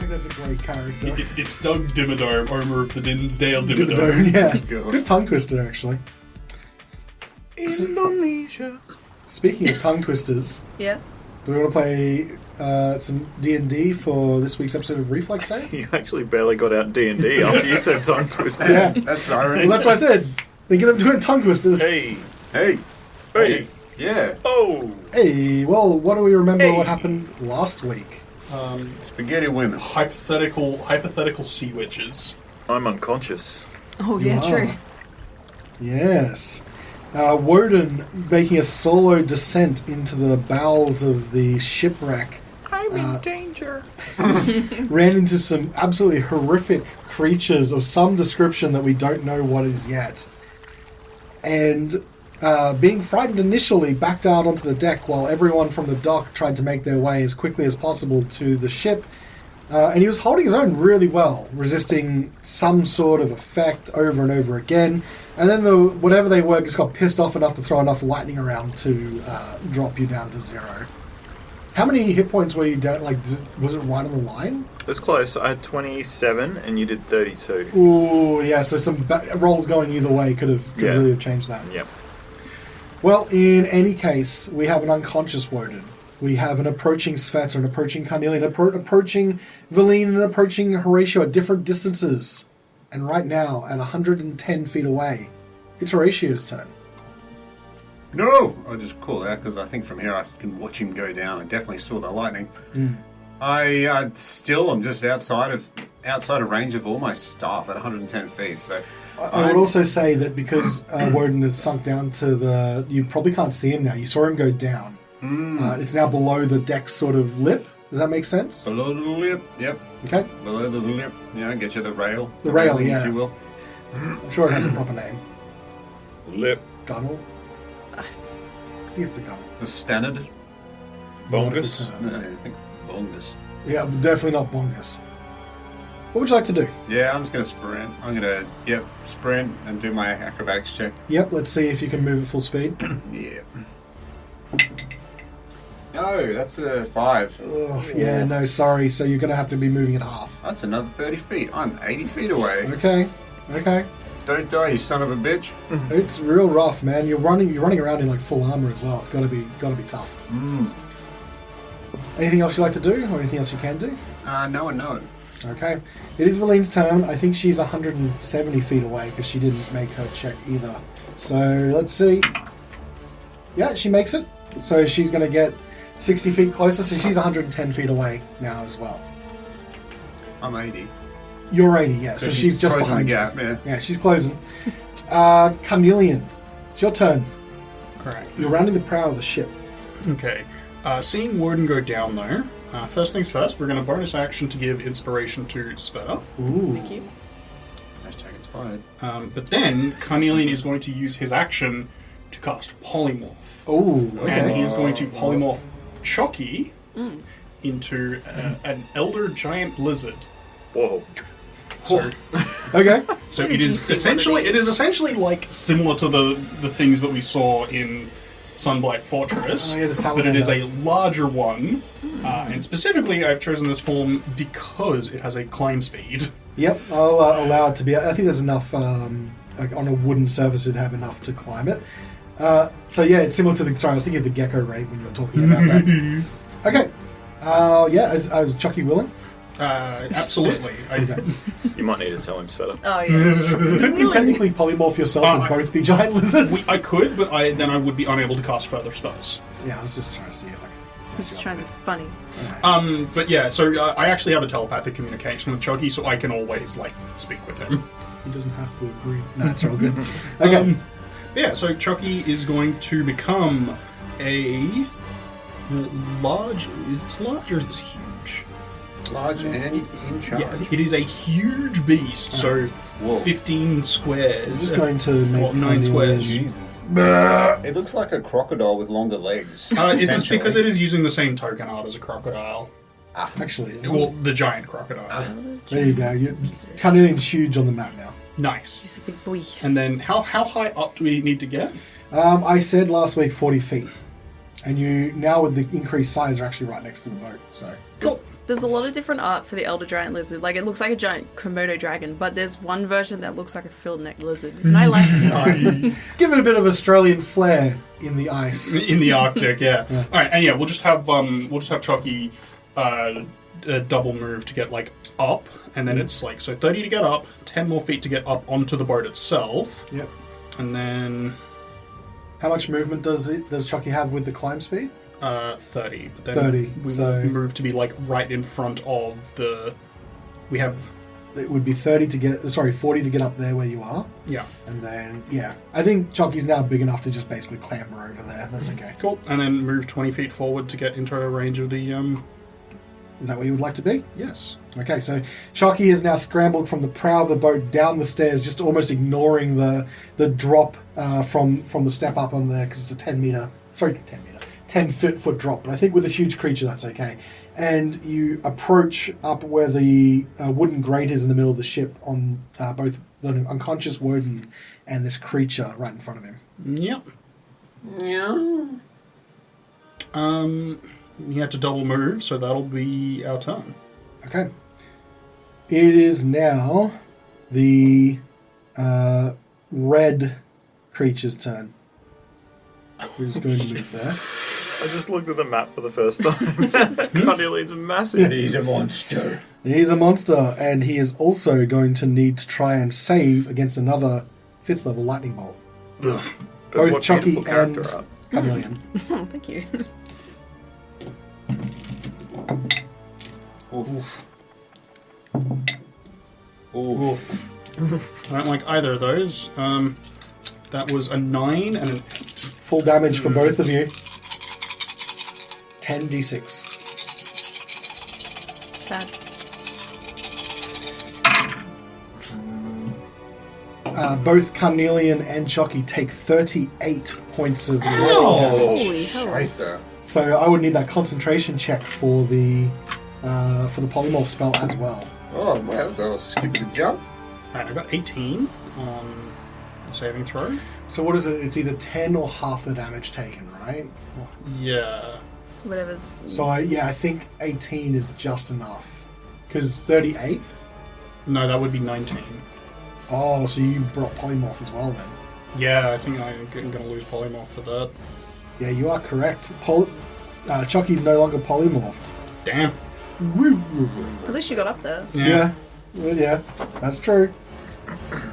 think that's a great character. It's Doug Dimmadome, owner of the Dinsdale Dimmadome. Dimmadome, yeah. Good tongue twister, actually. Indonesia. Speaking of tongue twisters, Yeah. do we want to play some D&D for this week's episode of Reflex Save? You actually barely got out D&D after you said tongue twisters. Yeah. That's irony. Well, that's what I said. Thinking of doing tongue twisters. Hey. Hey. Hey. Yeah. Oh. Hey, well, what do we remember what happened last week? Spaghetti women. Hypothetical sea witches. I'm unconscious. Oh, You yeah, are. true. Yes. Wodun making a solo descent into the bowels of the shipwreck. I'm in danger. Ran into some absolutely horrific creatures of some description that we don't know what is yet. And being frightened initially, backed out onto the deck while everyone from the dock tried to make their way as quickly as possible to the ship. And he was holding his own really well, resisting some sort of effect over and over again. And then whatever they were just got pissed off enough to throw enough lightning around to drop you down to 0. How many hit points were you down? Like, was it right on the line? It was close. I had 27 and you did 32. Ooh, yeah, so some rolls going either way could really have changed that. Yep. Well, in any case, we have an unconscious Wodun. We have an approaching Svieta, an approaching Carnelian, approaching Valine, and approaching Horacio at different distances. And right now, at 110 feet away, it's Horacio's turn. No! I'll just call out because I think from here I can watch him go down. I definitely saw the lightning. I still am just outside of range of all my stuff at 110 feet. So I would also say that because Wodun has sunk down to you probably can't see him now. You saw him go down. It's now below the deck sort of lip. Does that make sense? below the lip, yep. Okay. Below the lip, yeah, get you the rail. The rail, railing, yeah. if you will. I'm sure it has a proper name. Lip. Gunnel? I think it's the gunnel. The standard. Bongus. Nautical term. No, I think bongus. Yeah, but definitely not bongus. What would you like to do? Yeah, I'm just going to sprint. I'm going to, sprint and do my acrobatics check. Yep, let's see if you can move at full speed. Yeah. No, that's a 5. Ugh, yeah, no, sorry. So you're going to have to be moving at half. That's another 30 feet. I'm 80 feet away. Okay. Don't die, you son of a bitch. It's real rough, man. You're running around in like full armor as well. It's got to be tough. Anything else you like to do, or anything else you can do? No and no. Okay. It is Valine's turn. I think she's 170 feet away because she didn't make her check either. So let's see. Yeah, she makes it. So she's going to get 60 feet closer. So she's 110 feet away now as well. I'm 80. You're 80, yeah. So she's just closing behind the you. gap, yeah. Yeah, she's closing. Carnelian, it's your turn. Correct. You're rounding the prow of the ship. Okay. Seeing Wodun go down there, first things first, we're going to bonus action to give inspiration to Svieta. Ooh. Thank you. Hashtag inspired. But then Carnelian is going to use his action to cast Polymorph. Ooh, And okay. he is going to polymorph Chucky into an elder giant lizard. Whoa. So, Okay. so Where it did you is see essentially one of these? like similar to the things that we saw in Sunblight Fortress, Oh, yeah, the but it is a salamander. larger one. And specifically, I've chosen this form because it has a climb speed. Yep, I'll allow it to be. I think there's enough, like on a wooden surface, it'd have enough to climb it. So yeah, it's similar to the. Sorry, I was thinking of the gecko raid when you were talking about that. Okay. Yeah, as Chucky willing. Absolutely. You might need to tell him, Svieta. Oh, yeah. Couldn't you technically polymorph yourself and both be giant lizards? I could, but then I would be unable to cast further spells. Yeah, I was just trying to see if I could. Just trying to be funny. But yeah, so I actually have a telepathic communication with Chucky, so I can always speak with him. He doesn't have to agree. No, it's all good. Okay. Yeah, so Chucky is going to become a large. Is this large or is this huge? Large and in charge. Yeah, it is a huge beast. So Whoa. 15 squares. I'm just going to make 9 squares. Jesus. It looks like a crocodile with longer legs. It's essentially. because it is using the same token art as a crocodile. Actually, Well, the giant crocodile. there you go. Carnelian's huge on the map now. Nice. He's a big boy. And then how high up do we need to get? I said last week 40 feet. And you, now with the increased size, are actually right next to the boat. So Cool. There's a lot of different art for the Elder Giant Lizard. Like, it looks like a giant Komodo dragon, but there's one version that looks like a field-necked lizard. And I like it. Nice. give it a bit of Australian flair in the ice. In the Arctic, yeah. All right, and yeah, we'll just have Chucky double move to get like up, and then it's like 30 to get up, 10 more feet to get up onto the boat itself. Yep. And then How much movement does Chucky have with the climb speed? 30. But then 30, we so- move to be like right in front of the. We have It would be 40 to get up there where you are. yeah. And then, yeah. I think Chucky's now big enough to just basically clamber over there. That's okay. Cool. And then move 20 feet forward to get into a range of the Is that where you would like to be? yes. Okay, so Chucky has now scrambled from the prow of the boat down the stairs, just almost ignoring the drop from the step up on there, because it's a 10 foot drop. But I think with a huge creature, that's okay. And you approach up where the wooden grate is in the middle of the ship on both the unconscious Wodun and this creature right in front of him. Yep. Yeah. We had to double move, so that'll be our turn. Okay. It is now the red creature's turn. Who's going to move there? I just looked at the map for the first time. Carnelian's massive. He's a monster. He's a monster, and he is also going to need to try and save against another 5th level lightning bolt. But Both what Chucky beautiful character and art. Carnelian. Oh, thank you. Oof. Oof. I don't like either of those. That was a 9 and an 8. Full damage for both of you. 10d6. Sad. Both Carnelian and Chucky take 38 points of lightning damage. Holy hell. Scheiße. So I would need that concentration check for the polymorph spell as well. Oh, wow, that's a stupid jump. Alright, I got 18 on the saving throw. So what is it? It's either 10 or half the damage taken, right? Yeah. Whatever's... So I think 18 is just enough. Because 38? No, that would be 19. Oh, so you brought polymorph as well then. Yeah, I think I'm going to lose polymorph for that. Yeah, you are correct. Chucky's no longer polymorphed. Damn. At least you got up there. Yeah. Well, yeah, that's true.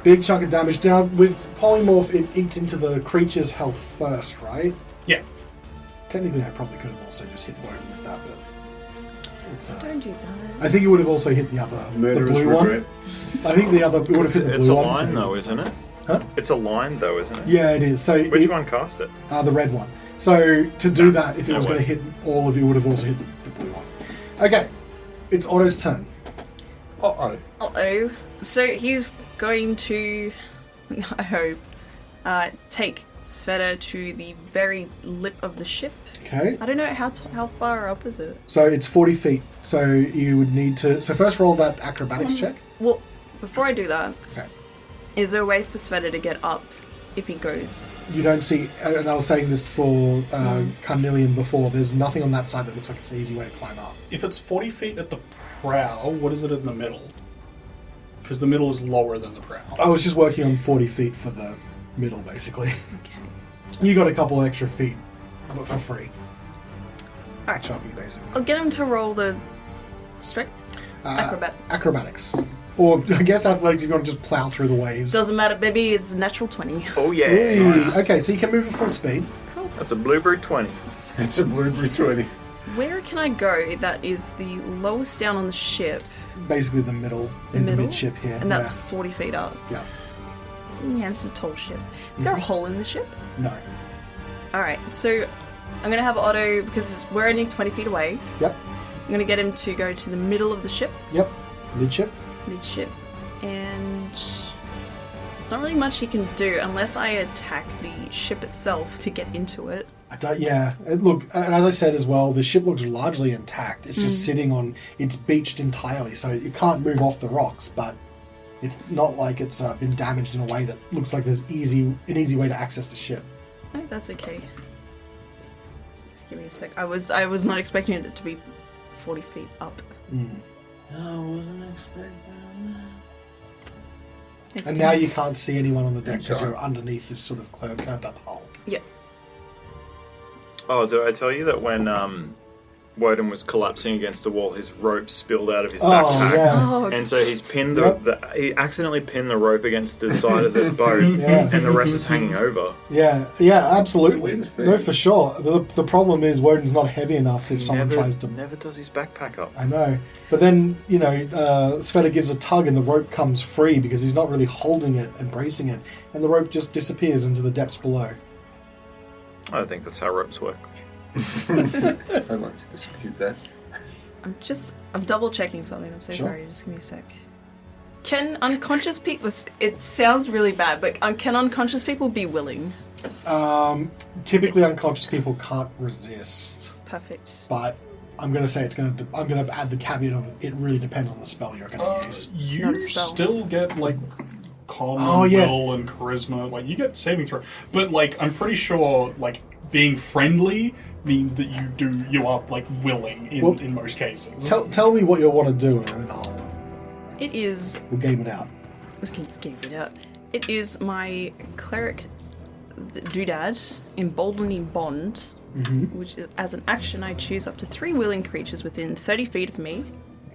Big chunk of damage. Now, with polymorph, it eats into the creature's health first, right? Yeah. Technically, I probably could have also just hit Wodun with that, but it's. Don't do that. I think it would have also hit the other, Murderous the blue regret. one. I think it would have hit the It's blue a one. line, so- though, isn't it? Huh? It's a line, though, isn't it? Yeah, it is. So Which one cast it? The red one. So to do that, if it no was way. going to hit all of you, it would have also hit the blue one. Okay, it's Otto's turn. Uh-oh. Uh-oh. So he's going to, I hope, take Svieta to the very lip of the ship. Okay, I don't know how far up is it? so it's 40 feet. So you would need to. So first roll that acrobatics check. Well, before I do that, Okay. is there a way for Svieta to get up if he goes? You don't see, and I was saying this for Carnelian before, there's nothing on that side that looks like it's an easy way to climb up. If it's 40 feet at the prow, what is it in the middle? Because the middle is lower than the prow. I was just working on 40 feet for the middle, basically. Okay. You got a couple extra feet, but for free. Alright. Chucky, basically. I'll get him to roll the strength. Acrobatics. Or, I guess athletics if you want to just plow through the waves. Doesn't matter, baby. It's a natural 20. Oh, yeah. Ooh, Nice. okay, so you can move at full speed. Cool. That's a bluebird 20. It's a blueberry 20. Where can I go that is the lowest down on the ship? Basically the middle, The in middle? the midship here. And that's yeah. 40 feet up. Yeah. Yeah, it's a tall ship. Is there a hole in the ship? No. Alright, so I'm going to have Otto, because we're only 20 feet away, Yep. I'm going to get him to go to the middle of the ship, Yep. Midship. midship, and there's not really much he can do unless I attack the ship itself to get into it. I don't, yeah. Look, and as I said as well, the ship looks largely intact. It's just sitting on, it's beached entirely, so you can't move off the rocks, but it's not like it's been damaged in a way that looks like there's an easy way to access the ship. Oh, that's okay. Just give me a sec. I was not expecting it to be 40 feet up. I wasn't expecting It's And now you can't see anyone on the deck because you're underneath this sort of curved up hull. Yeah. Oh, did I tell you that when Wodun was collapsing against the wall, his rope spilled out of his Oh, backpack? yeah. Oh, And so he's pinned Yep. he accidentally pinned the rope against the side of the boat, Yeah. and the rest is hanging over. Yeah, absolutely. Weirdest thing. No, for sure. The problem is Wodun's not heavy enough if someone never, tries to... never does his backpack up. I know. But then, Svieta gives a tug and the rope comes free because he's not really holding it and bracing it. And the rope just disappears into the depths below. I don't think that's how ropes work. I'd like to dispute that. I'm double checking something. I'm so Sure. sorry. Just give me a sec. Can unconscious people? It sounds really bad, but can unconscious people be willing? Typically, unconscious people can't resist. Perfect. But I'm going to say I'm going to add the caveat of it really depends on the spell you're going to use. not You a spell. still get like calm Oh, and yeah. will and charisma. Like you get saving throw, but like I'm pretty sure like being friendly means that you are like willing in most cases. Tell me what you'll want to do and then It is. we'll game it out. Let's game it out. It is my cleric doodad, emboldening bond, which is as an action I choose up to 3 willing creatures within 30 feet of me.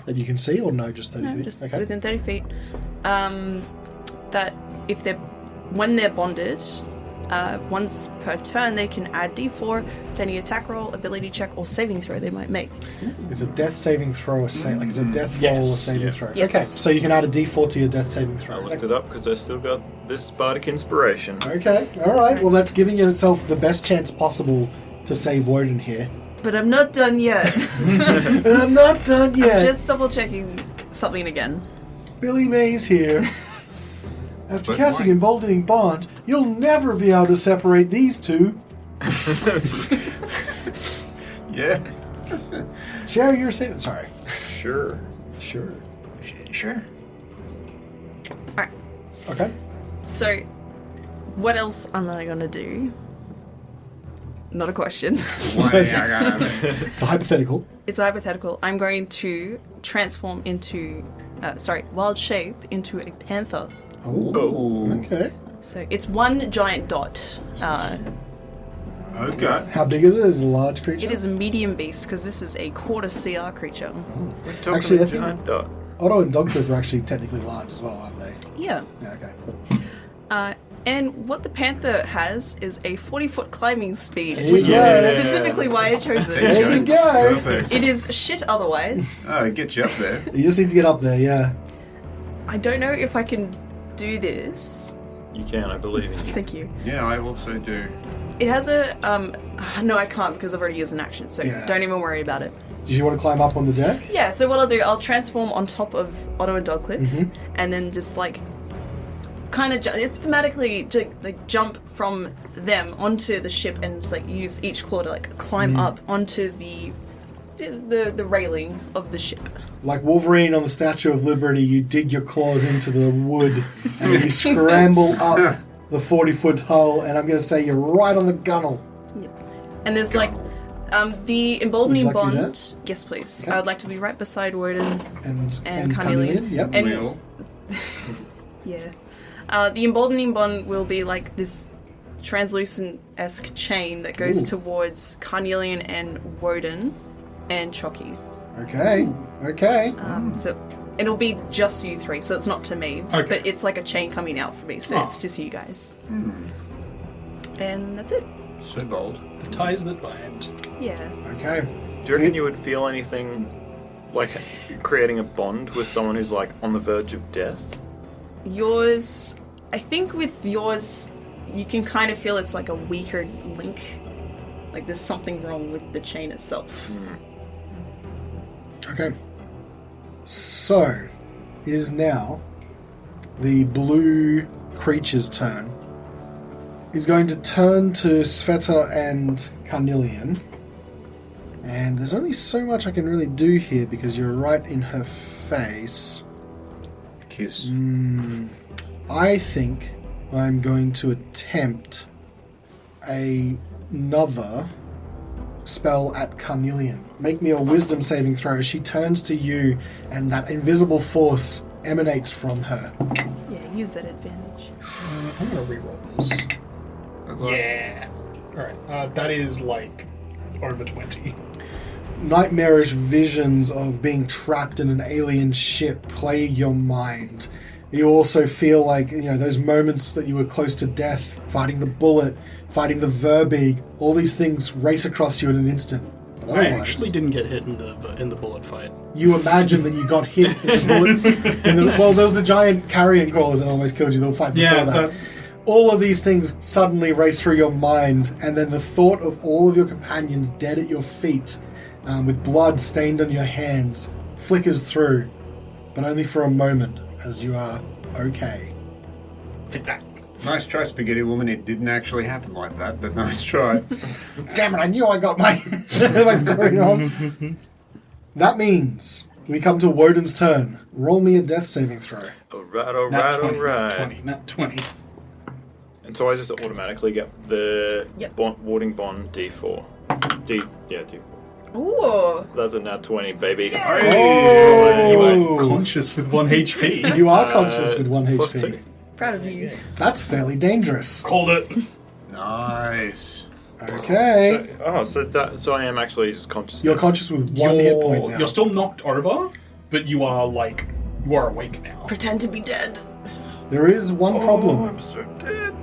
That you can see or no, just 30 No, feet? just Okay. within 30 feet. That when they're bonded, once per turn they can add d4 to any attack roll, ability check, or saving throw they might make. Is a death saving throw it's a death roll or Yes. saving Yeah. throw? Yes. Okay, so you can add a d4 to your death saving throw. I looked it up because I still got this bardic inspiration. Okay, alright. Well, that's giving yourself the best chance possible to save Wodun here. But I'm not done yet. And I'm not done yet. Just double checking something again. Billy Mays here. After But casting why? Emboldening Bond, you'll never be able to separate these two. Yeah. Share your saving... Sorry. Sure. Sure. Sure. Alright, Okay. so what else am I gonna do? Not a question. Why? It's a hypothetical. It's a hypothetical. I'm going to transform into, wild shape into a panther. Oh. Okay. So it's one giant dot. Okay. How big is it? Is it a large creature? It is a medium beast because this is a quarter CR creature. We're talking Actually, a I think- giant dot. Otto and Dogtooth are actually technically large as well, aren't they? Yeah. Yeah, okay. Cool. And what the panther has is a 40-foot climbing speed, There you which go. is specifically why I chose it. There you go. Perfect. It is shit otherwise. Oh, get you up there. You just need to get up there, yeah. I don't know if I can do this. You can, I believe in you. Thank you. Yeah, I also do. It has a no, I can't because I've already used an action, so Yeah. don't even worry about it. Do you want to climb up on the deck? Yeah, so what I'll do, I'll transform on top of Otto and Dogcliff, and then just like kind of thematically like jump from them onto the ship and just like use each claw to like climb up onto the railing of the ship. Like Wolverine on the Statue of Liberty, you dig your claws into the wood and then you scramble up the 40-foot hull, and I'm going to say you're right on the gunnel. And there's like the emboldening Would you like to do bond. that? Yes, please. Okay. I would like to be right beside Wodun. And Carnelian. Yep. And- Will. Yeah. The emboldening bond will be like this translucent-esque chain that goes Ooh. towards Carnelian and Wodun and Chucky. Okay. Okay. So it'll be just you three, so it's not to me. Okay. But it's like a chain coming out for me, so Oh. it's just you guys. And that's it. So bold. The ties that bind. Yeah. Okay. Do you reckon you would feel anything like creating a bond with someone who's like on the verge of death? Yours, I think with yours, you can kind of feel it's like a weaker link. Like there's something wrong with the chain itself. Okay. So, it is now the blue creature's turn. He's going to turn to Svieta and Carnelian. And there's only so much I can really do here because you're right in her face. Kiss. I think I'm going to attempt another spell at Carnelian. Make me a wisdom saving throw. She turns to you, and that invisible force emanates from her. Yeah, use that advantage. I'm going to reroll this. Yeah. Alright, that is like over 20. Nightmarish visions of being trapped in an alien ship plague your mind. You also feel like, those moments that you were close to death, fighting the bullet, fighting the Verbeeg, all these things race across you in an instant. But I otherwise, actually didn't get hit in the bullet fight. you imagine that you got hit in the bullet. Well, there was the giant carrion crawlers that almost killed you. They'll fight before that. All of these things suddenly race through your mind, and then the thought of all of your companions dead at your feet, with blood stained on your hands, flickers through, but only for a moment, as you are okay. Take that. Nice try, Spaghetti Woman. It didn't actually happen like that, but nice try. Damn it, I knew I got my, my story on. That means we come to Wodun's turn. Roll me a death saving throw. Alright, Nat 20, alright. 20, not 20. And so I just automatically get the Yep. warding bond D4. D4. Ooh. That's a nat 20, baby. Oh! You are conscious with 1 HP. You are conscious with 1 plus HP. 2. Proud of you. That's fairly dangerous. Called it. Nice. Okay. So I am actually just conscious. You're now. conscious with 1 hit point now. You're still knocked over, but you are awake now. Pretend to be dead. There is one problem. Oh, I'm so dead.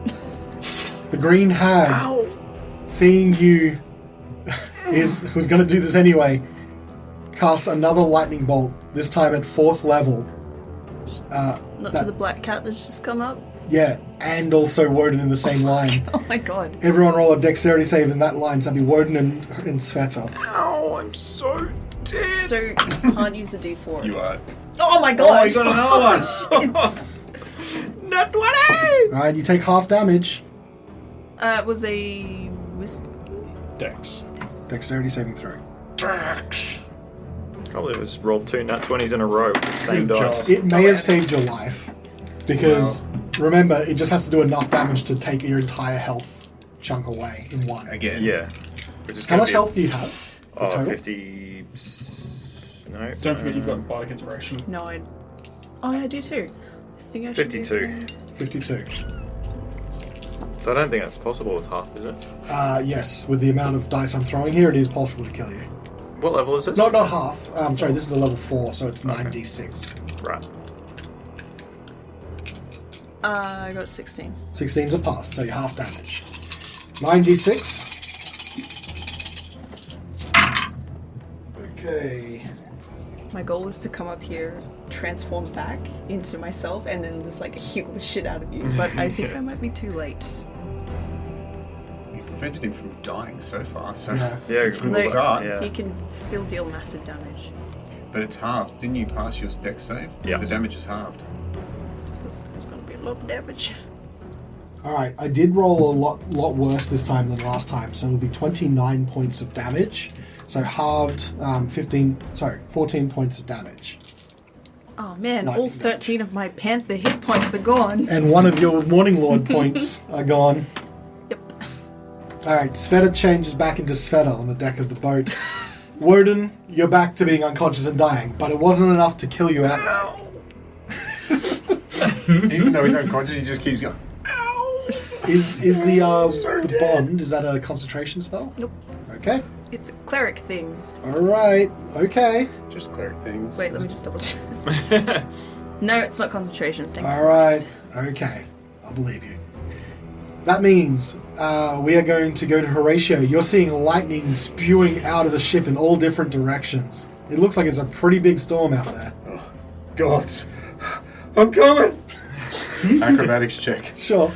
The green hag, Ow. seeing you, who's going to do this anyway, casts another lightning bolt, this time at 4th level. Not to the black cat that's just come up. Yeah, and also Wodun in the same line. Oh my god. Everyone roll a dexterity save in that line, so that'd be Wodun and Svieta. Ow, I'm so dead. So, you can't use the D4. You are. Oh my god! Oh, you got another one. Nat 20! Alright, you take half damage. It was a wisdom. Dex. Dexterity saving throw. Dex. Can't believe I just rolled 2 nat 20s in a row with the same Good dice. job. It may have saved your life, because remember, it just has to do enough damage to take your entire health chunk away in one. Again. Yeah. Which is How gonna much be health do you have? Oh, total? 50. No. Don't forget you've got Bardic Inspiration. No, Oh, yeah, I do too. I think I should. 52. 52. So I don't think that's possible with half, is it? Yes, with the amount of dice I'm throwing here, it is possible to kill you. What level is this? Not half. Sorry, this is a level 4, so it's 9d6. Right. I got 16. 16's a pass, so you're half damage. 9d6. Okay. My goal was to come up here, transform back into myself, and then just heal the shit out of you. But I think I might be too late. You prevented him from dying so far, so. Yeah. Yeah, Good good start. Yeah. He can still deal massive damage. But it's halved. Didn't you pass your dex save? Yeah. The damage is halved. There's going to be a lot of damage. Alright, I did roll a lot worse this time than last time, so it'll be 29 points of damage. So halved, 14 points of damage. Oh man, Lightning all 13 of my Panther hit points are gone. And one of your Morning Lord points are gone. Yep. Alright, Svieta changes back into Svieta on the deck of the boat. Wodun, you're back to being unconscious and dying, but it wasn't enough to kill you outright. Even though he's unconscious, he just keeps going. Is the bond, is that a concentration spell? Nope. Okay. It's a cleric thing. Alright, okay. Just clear things. Wait, let me just double check. No, it's not concentration. Thank Alright, Christ. okay. I'll believe you. That means we are going to go to Horacio. You're seeing lightning spewing out of the ship in all different directions. It looks like it's a pretty big storm out there. God. I'm coming! Acrobatics check. Sure.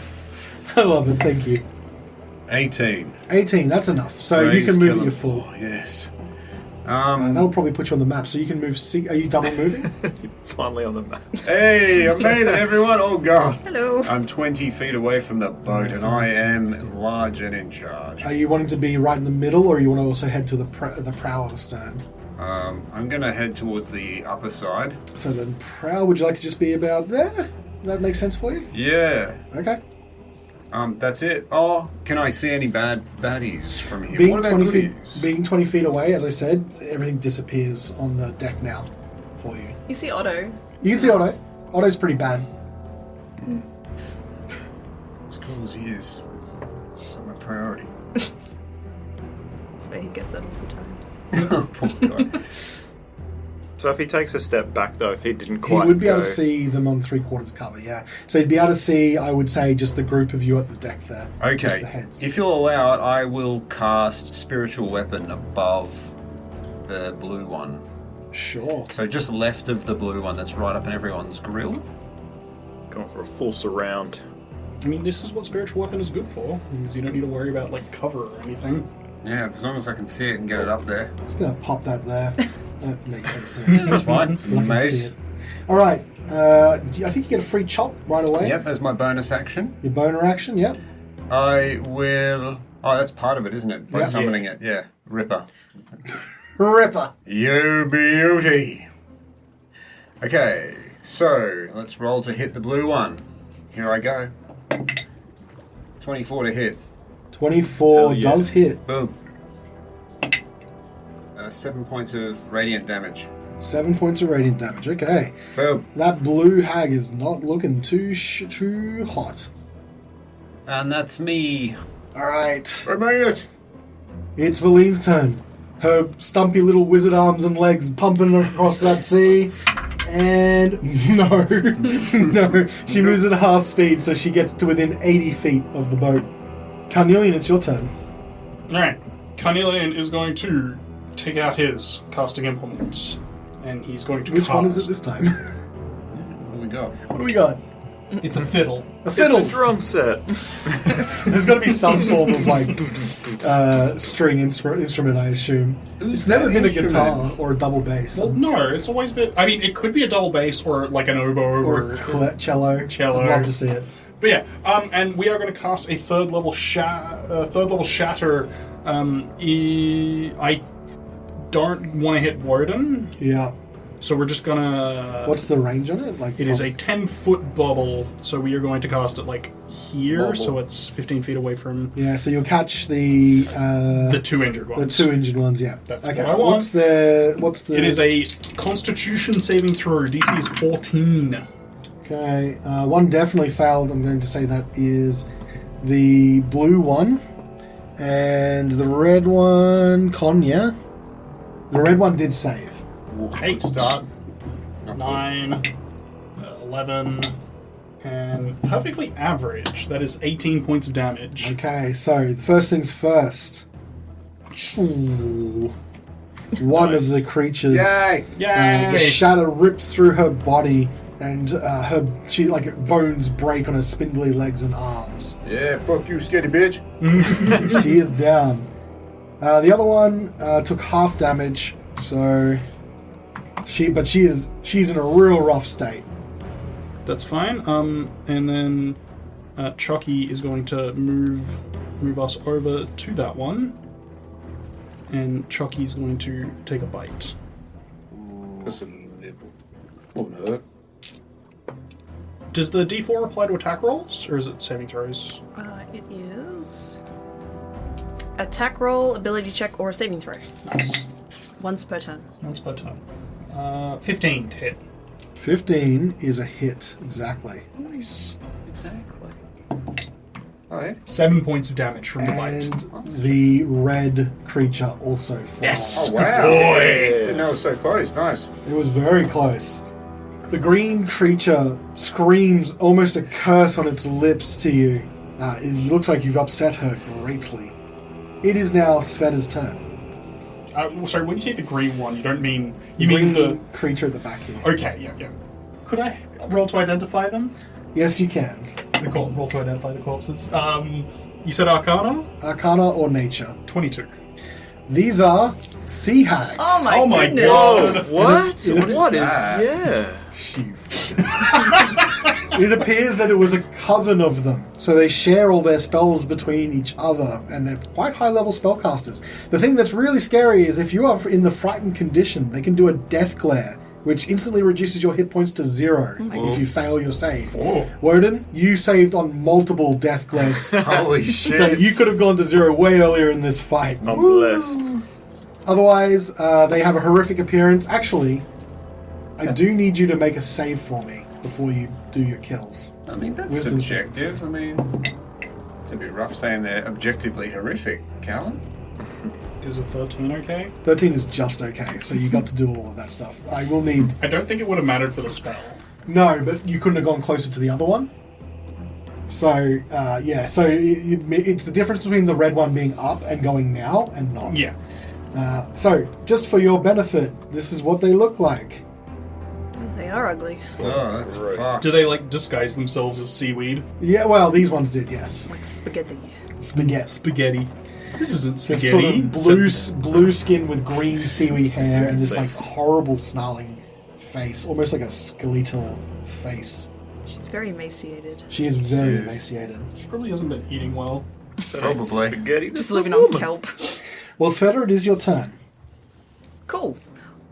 I love it, thank you. 18. 18, that's enough. So you Raise can move at killer. your full. Oh, yes. That'll probably put you on the map, so you can move. Are you double moving? Finally on the map. Hey, I made it, everyone. Oh, God. Hello. I'm 20 feet away from the boat, and I am large and in charge. Are you wanting to be right in the middle, or you want to also head to the prow or the stern? I'm going to head towards the upper side. So then prow, would you like to just be about there? That makes sense for you? Yeah. Okay. That's it. Oh, can I see any baddies from here? Being What about 20 feet, goodies? being 20 feet away, as I said, everything disappears on the deck now for you. You see Otto. You can see Otto. Otto's pretty bad. As cool as he is, it's not my priority. That's where he gets that all the time. Oh my god. So if he takes a step back, though, if he didn't He quite would be able go- to see them on 3/4 cover, yeah. So he'd be able to see, I would say, just the group of you at the deck there. Just Okay. the heads. If you'll allow it, I will cast Spiritual Weapon above the blue one. Sure. So just left of the blue one that's right up in everyone's grill. Going for a full surround. I mean, this is what spiritual weapon is good for, because you don't need to worry about like cover or anything. Yeah, as long as I can see it and get it up there. Just going to pop that there. That makes sense. To me. That's fine. I can see Maze. it. All right. I think you get a free chop right away. Yep, as my bonus action. Your boner action, yep. I will... Oh, that's part of it, isn't it? By Yeah. summoning it, yeah. Ripper. Ripper. You beauty. Okay, so let's roll to hit the blue one. Here I go. 24 to hit. 24 Hell yeah. does hit. Boom. 7 points of radiant damage. 7 points of radiant damage. Okay. Boom. That blue hag is not looking too hot. And that's me. All right. I made it. It's Valine's turn. Her stumpy little wizard arms and legs pumping across that sea. And no. No. She moves at half speed, so she gets to within 80 feet of the boat. Carnelian, it's your turn. Alright. Carnelian is going to take out his casting implements. And he's going to Which cast... one is it this time? What do we got? What do we got? It's a fiddle. A fiddle. It's a drum set. There's got to be some form of like string instrument, I assume. It's never been a guitar or a double bass Well, no, it's always been... I mean, it could be a double bass or like an oboe or a cello. Cello. I'd love to see it. But yeah, and we are going to cast a third level shatter. I don't want to hit Wodun, Yeah. so we're just gonna. What's the range on it? Like It is a 10-foot bubble, so we are going to cast it like here, Bubble. so it's 15 feet away from Yeah, so you'll catch the two injured ones. 2 injured ones. Yeah, That's okay. what I want. What's the? It is a Constitution saving throw. DC is 14. Okay, one definitely failed. I'm going to say that is the blue one, and the red one. Yeah, the red one did save. 8, Start. 9, 11, and perfectly average. That is 18 points of damage. Okay, so the first things first. Ooh. One of the creatures. Yay! Yay! The shatter rips through her body, and she like bones break on her spindly legs and arms. Yeah, fuck you, scaredy bitch. She is down. The other one took half damage, so she's in a real rough state. That's fine. And then Chucky is going to move us over to that one, and Chucky's going to take a bite. That's a nibble. Wouldn't hurt. Does the D4 apply to attack rolls, or is it saving throws? It is attack roll, ability check, or saving throw. Nice. Once per turn. Once per turn. 15 to hit. 15 is a hit, exactly. Nice. Exactly. Alright. 7 points of damage from the And bite. the red creature also falls. Yes! Oh, wow. Boy. Didn't know it was so close. Nice. It was very close. The green creature screams almost a curse on its lips to you. It looks like you've upset her greatly. It is now Sveta's turn. Sorry, when you say the green one, you don't mean... You Green mean the... creature at the back here. Okay, yeah. Could I roll to identify them? Yes, you can. Roll to identify the corpses. You said Arcana? Arcana or nature. 22. These are sea hags. Oh my goodness. God. What? What is that? Yeah. She It appears that it was a coven of them, so they share all their spells between each other, and they're quite high-level spellcasters. The thing that's really scary is if you are in the frightened condition, they can do a death glare which instantly reduces your hit points to 0 if you fail your save. Oh. Wodun, you saved on multiple death glares, Holy shit. so you could have gone to 0 way earlier in this fight. I'm blessed. Otherwise, they have a horrific appearance. Actually, I do need you to make a save for me before you do your kills. I mean, that's Wisdom subjective. I mean, it's a bit rough saying they're objectively horrific, Callan. Is a 13 okay? 13 is just okay, so you got to do all of that stuff. I will need... I don't think it would have mattered for the spell. No, but you couldn't have gone closer to the other one. So, yeah, so it's the difference between the red one being up and going now and not. Yeah. So, just for your benefit, this is what they look like. They are ugly. Oh, that's Gross. fucked. Do they like disguise themselves as seaweed? Yeah, well, these ones did, yes. Like spaghetti. Spaghetti. Spaghetti. This isn't It's sort spaghetti. of blue skin with green seaweed hair and this like horrible snarling face, almost like a skeletal face. She's very emaciated. She is very emaciated. She probably hasn't been eating well. Probably. Spaghetti. Just living on kelp. Well, Svieta, it is your turn. Cool.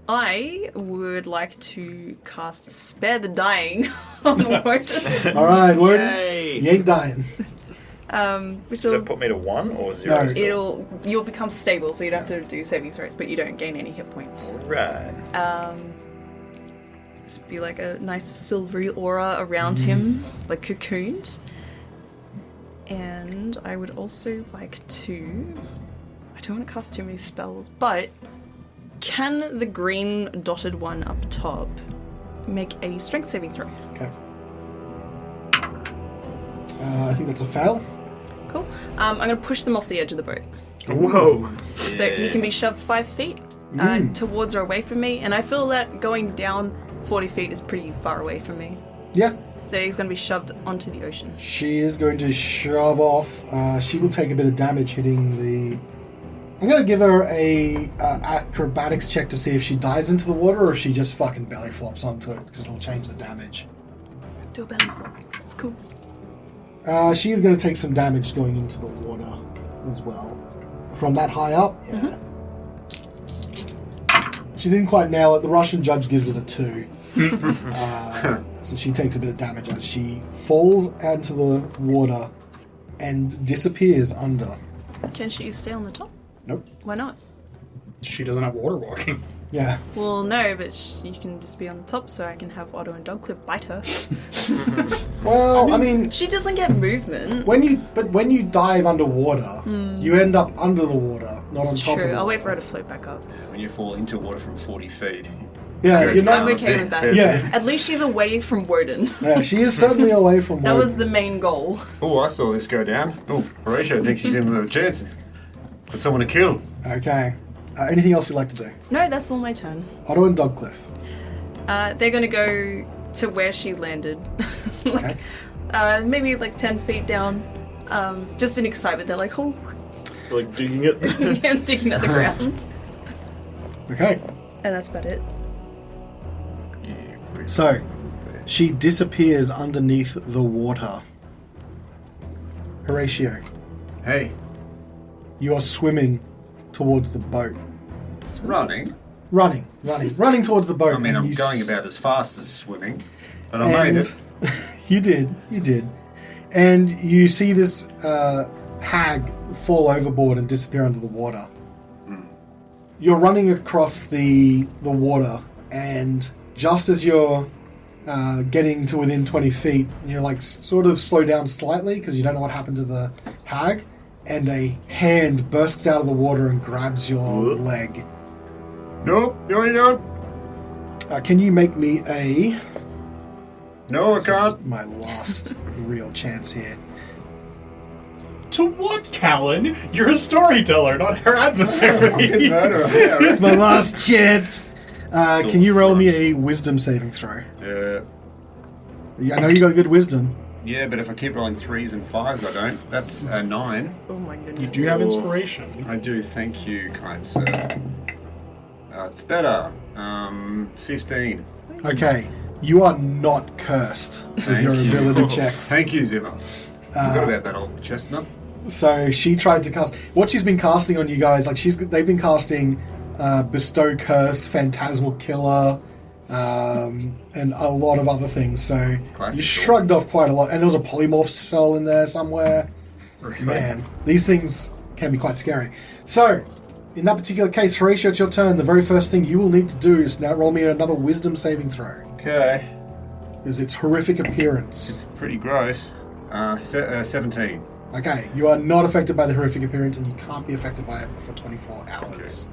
I would like to cast Spare the Dying on Wodun. All right, Wodun. Yay. You ain't dying. Which Does will, that put me to 1 or 0? No. still? you'll become stable, so you don't have to do saving throws, but you don't gain any hit points. Right. This would be like a nice silvery aura around him, like cocooned. And I would also like to... I don't want to cast too many spells, but can the green dotted one up top make a strength saving throw? Okay. I think that's a fail. Cool. I'm going to push them off the edge of the boat. Whoa. So you can be shoved 5 feet towards or away from me, and I feel that going down 40 feet is pretty far away from me. Yeah. So he's going to be shoved onto the ocean. She is going to shove off. She will take a bit of damage hitting the... I'm going to give her a acrobatics check to see if she dives into the water or if she just fucking belly flops onto it, because it'll change the damage. Do a belly flop. It's cool. She is going to take some damage going into the water as well. From that high up, yeah. She didn't quite nail it. The Russian judge gives it a 2. So she takes a bit of damage as she falls into the water and disappears under. Can she stay on the top? Nope. Why not? She doesn't have water walking. Yeah. Well, no, but you can just be on the top so I can have Otto and Dogcliff bite her. Well, I mean She doesn't get movement. when you dive underwater, you end up under the water, not on It's top of true. the I'll wait for her water. to float back up. When you fall into water from 40 feet. Yeah, Good you're not. I'm okay with that. Yeah, At least she's away from Wodun. yeah, she is certainly away from. That water. was the main goal. Oh, I saw this go down. Oh, Horacio thinks he's in with a chance. Got someone to kill. Okay. Anything else you'd like to do? No, that's all my turn. Otto and Dogcliff. They're gonna go to where she landed. Okay. Maybe like 10 feet down. Just in excitement. They're like, oh, Like digging it. I'm digging at the ground. Okay. And that's about it. So, she disappears underneath the water. Horatio, Hey, you are swimming towards the boat. running. Running towards the boat. I mean, and I'm you going s- about as fast as swimming, but I made it. You did. And you see this hag fall overboard and disappear under the water. You're running across the water, and just as you're getting to within 20 feet, you're like sort of slow down slightly because you don't know what happened to the hag, and a hand bursts out of the water and grabs your leg. Nope, no, you don't. Can you make me a... No, I This can't. is my last real chance here. To what, Callan? You're a storyteller, not her adversary. It's my last chance. Can you roll me a wisdom saving throw? Yeah. I know you got good wisdom. Yeah, but if I keep rolling 3s and 5s, I don't. That's a 9. Oh my goodness. You do have inspiration. I do, thank you, kind sir. It's better. 15. Okay, you are not cursed with Thank your you. ability checks. Thank you, Zimma. Forgot about that old chestnut. So she tried to cast. What she's been casting on you guys, like they've been casting Bestow Curse, Phantasmal Killer, and a lot of other things. So Classic you shrugged off quite a lot. And there was a polymorph cell in there somewhere. Man, these things can be quite scary. So, in that particular case, Horatio, it's your turn. The very first thing you will need to do is now roll me another wisdom saving throw. Okay. Is its horrific appearance. Pretty gross. 17. Okay, you are not affected by the horrific appearance, and you can't be affected by it for 24 hours.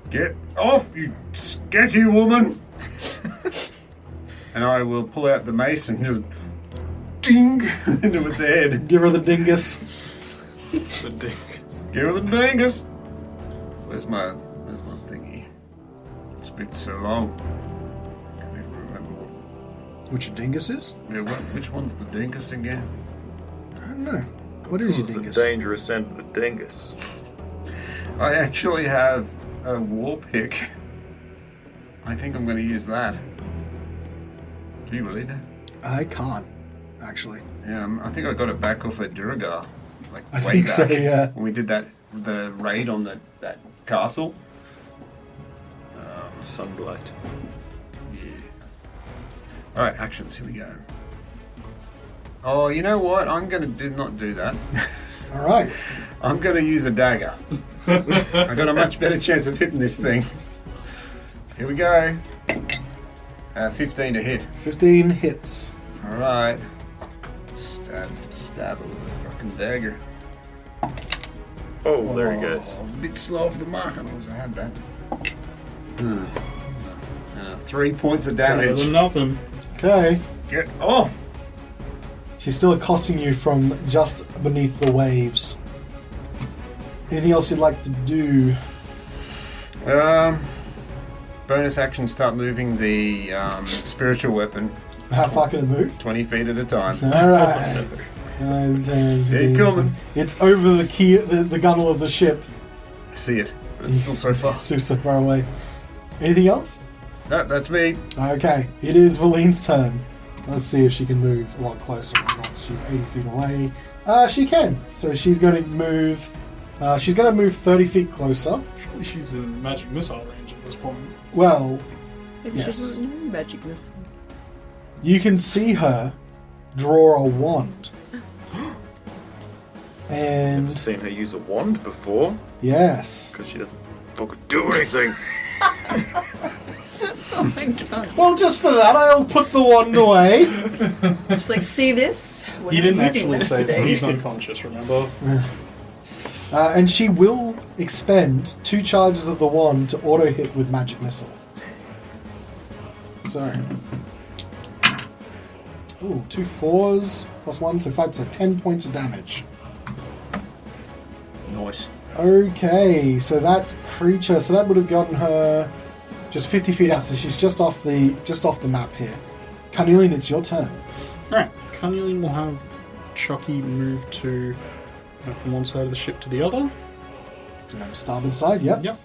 Get off, you sketchy woman! And I will pull out the mace and just ding into its head. Give her the dingus. The dingus. Give her the dingus. Where's my thingy? It's been so long. Can't even remember Which your dingus is? which one's the dingus again? I don't know. What is your This is dingus? the dangerous end of the dingus. I actually have a war pick. I think I'm going to use that. Do you believe that? I can't, actually. Yeah, I think I got it back off at Duragar. Like I way think back so, yeah. When we did the raid on that castle. Sunblight. Yeah. Alright, actions, here we go. Oh, you know what? I'm going to not do that. All right. I'm going to use a dagger. I got a much better chance of hitting this thing. Here we go. 15 to hit. 15 hits. Alright. Stab it with a fucking dagger. Oh, there he goes. A bit slow off the mark. I always had that. 3 points of Better damage. than nothing. Okay. Get off! She's still accosting you from just beneath the waves. Anything else you'd like to do? Bonus action, start moving the spiritual weapon How far can it move? 20 feet at a time. All right. It's coming. It's over the key, the gunnel of the ship. I see it, but it's still so far. It's so far away. Anything else? No, that's me. Okay. It is Valine's turn. Let's see if she can move a lot closer or not. She's 80 feet away. She can. So she's going to move. She's going to move 30 feet closer. Surely she's in magic missile range at this point. Well, Maybe Yes. she doesn't know magic missile. you can see her draw a wand. And I've seen her use a wand before, yes. because she doesn't fucking do anything. Oh my god. Well, just for that, I'll put the wand away. Just like, see this? We're He didn't not using actually this say today. that he's unconscious, remember? And she will expend 2 charges of the wand to auto hit with magic missile. So, 2 4s plus 1, so 5, so 10 points of damage. Nice. Okay, so that creature, so that would have gotten her just 50 feet out, so she's just off the map here. Carnelian, it's your turn. Alright, Carnelian will have Chucky move to from one side of the ship to the other. Starboard side, yep. Yep.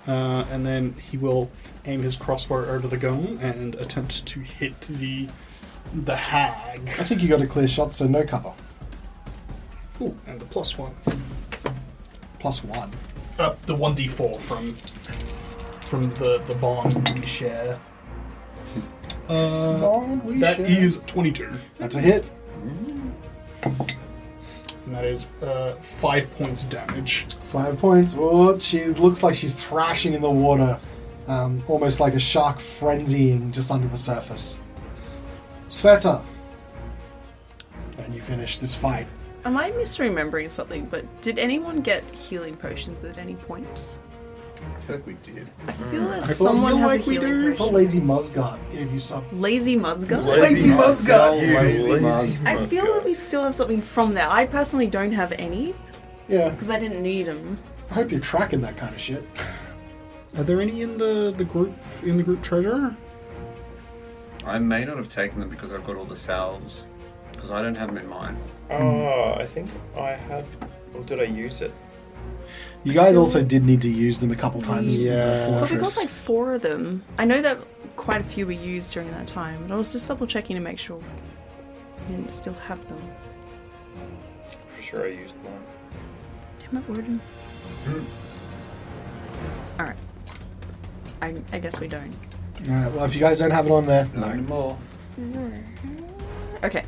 And then he will aim his crossbow over the gun and attempt to hit the hag. I think you got a clear shot, so no cover. Ooh, and the +1. +1. The 1d4 from the bond we share. That is 22. That's a hit. And that is 5 points of damage. 5 points. Oh, she looks like she's thrashing in the water. Almost like a shark frenzying just under the surface. Svieta. And you finish this fight. Am I misremembering something? But did anyone get healing potions at any point? I feel like we did. I feel that I someone feel has like a we healing do. I thought potion. Lazy Musgard gave you some. Lazy Musgard? Lazy Musgard! Lazy I feel that we still have something from there. I personally don't have any Yeah, because I didn't need them. I hope you're tracking that kind of shit. Are there any in the group treasure? I may not have taken them because I've got all the salves. Because I don't have them in mine. Oh, I think I had. Or did I use it? You guys also did need to use them a couple times in Yeah. the Well, we got fortress. like 4 of them. I know that quite a few were used during that time, but I was just double checking to make sure we didn't still have them. For sure I used one. Damn it, Wodun. Alright. I guess we don't. Alright, well, if you guys don't have it on there, Not no. anymore. Okay.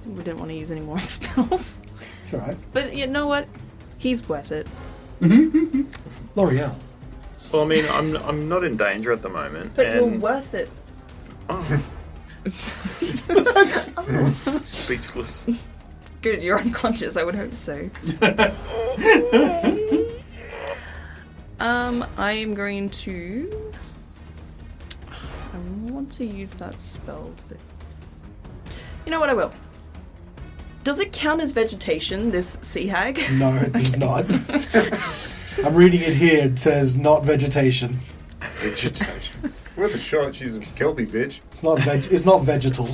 We didn't want to use any more spells. It's alright. But you know what? He's worth it. L'Oreal. Well, I mean, I'm not in danger at the moment. But you're and worth it. speechless. Good, you're unconscious, I would hope so. I am going to... I want to use that spell, but... You know what, I will. Does it count as vegetation, this sea hag? No, it does not. I'm reading it here. It says not vegetation. Vegetation. Worth a shot. She's a kelpie bitch. It's not vegetal.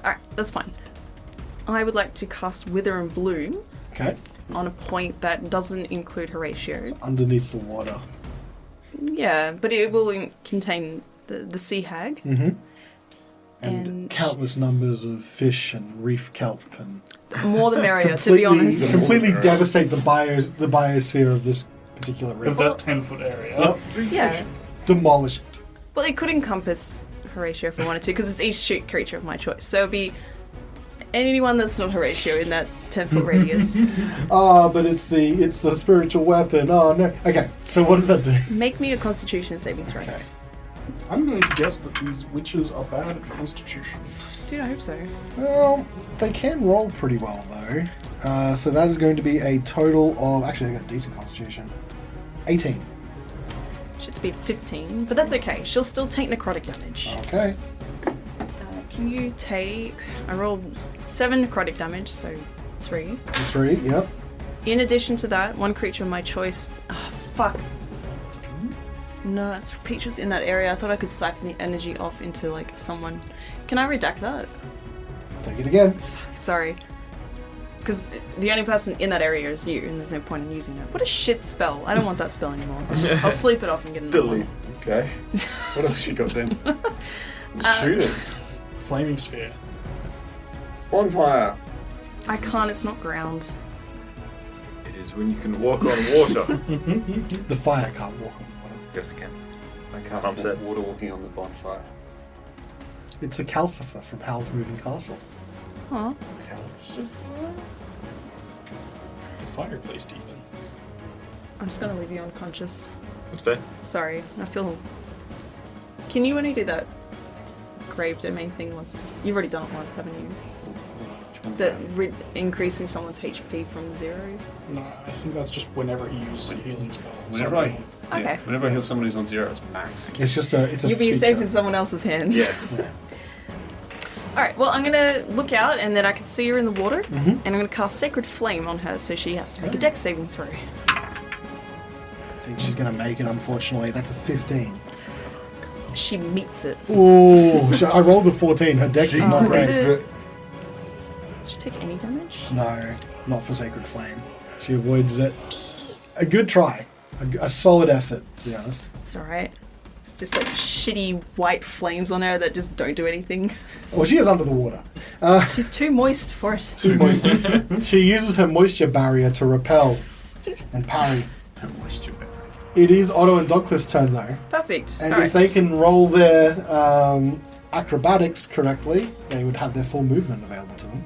Alright, that's fine. I would like to cast Wither and Bloom Okay. on a point that doesn't include Horatio. Underneath the water. Yeah, but it will contain the sea hag. Mm-hmm. And And- countless numbers of fish and reef kelp and More the merrier, to be honest. completely devastate the biosphere of this particular Of reef. that 10-foot area. Yep. Yeah. Demolished. Well, it could encompass Horatio if I wanted to, because it's each shoot creature of my choice. So it'd be anyone that's not Horatio in that 10-foot radius. But it's the spiritual weapon. Oh no. Okay, so what does that do? Make me a Constitution saving throw. Okay. I'm going to guess that these witches are bad at Constitution. Dude, I hope so. Well, they can roll pretty well though. So that is going to be a total of actually they got decent constitution. 18. Should be 15, but that's okay. She'll still take necrotic damage. Okay. Can you take... I rolled 7 necrotic damage, so 3. 3. Yep. In addition to that, one creature of my choice... Oh, fuck. No, it's creatures in that area. I thought I could siphon the energy off into, like, someone. Can I redact that? Take it again. Sorry. Because the only person in that area is you, and there's no point in using it. What a shit spell. I don't want that spell anymore. I'll sleep it off and get another Delete. one. Okay. What else you got then? Shoot it. Flaming sphere. Bonfire. I can't, it's not ground. It is when you can walk on water. The fire can't walk on water. Yes, it can. I can't I'm put set. water walking on the bonfire. It's a calcifer from Howl's Moving Castle. Aw. The fireplace demon. I'm just gonna leave you unconscious. That's fair. Sorry, I feel... Can you only do that grave domain thing once? You've already done it once, haven't you? Which one's That that? increasing someone's HP from 0? No, I think that's just whenever he uses a healing spell. Whenever I Okay. whenever I heal somebody who's on 0, it's max. It's just a You'll be safe feature. in someone else's hands. Yeah. Alright, well, I'm gonna look out and then I can see her in the water. And I'm gonna cast Sacred Flame on her, so she has to make a dex saving throw. I think she's going to make it, unfortunately. That's a 15. She meets it. Ooh, so I rolled the 14. Her dex is not Is great. it... Does she take any damage? No, not for Sacred Flame. She avoids it. A good try. A solid effort, to be honest. It's alright. It's just like shitty white flames on her that just don't do anything. Well, she is under the water. She's too moist for it. Too moist. She uses her moisture barrier to repel and parry. Moisture barrier. It is Otto and Dogcliff's turn, though. Perfect. And Alright. if they can roll their acrobatics correctly, they would have their full movement available to them.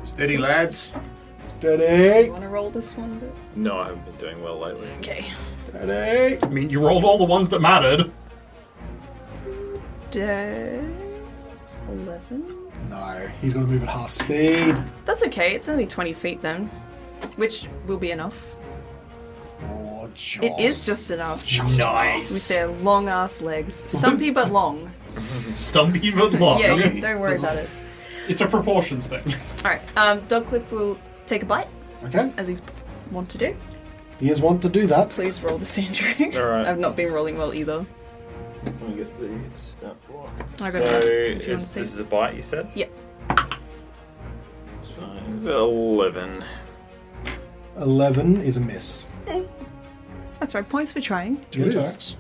Steady, lads. Do Steady. you want to roll this one? But... No, I haven't been doing well lately. Okay. Steady. I mean, you rolled all the ones that mattered. Dex 11. No, he's going to move at half speed. That's okay. It's only 20 feet then, which will be enough. Oh, just. It is just enough. Just Nice. With their long ass legs, stumpy but long. Stumpy but long. Yeah, don't worry about it. It's a proportions thing. All right. Dogcliff will take a bite, Okay, as he's want to do. he is want to do that. Please roll the Andrew. All right. I've not been rolling well either. Let me get the stat block. I got So, it. If you want to this see. is a bite, you said? Yep. So, 11. 11 is a miss. That's right. Points for trying. It is.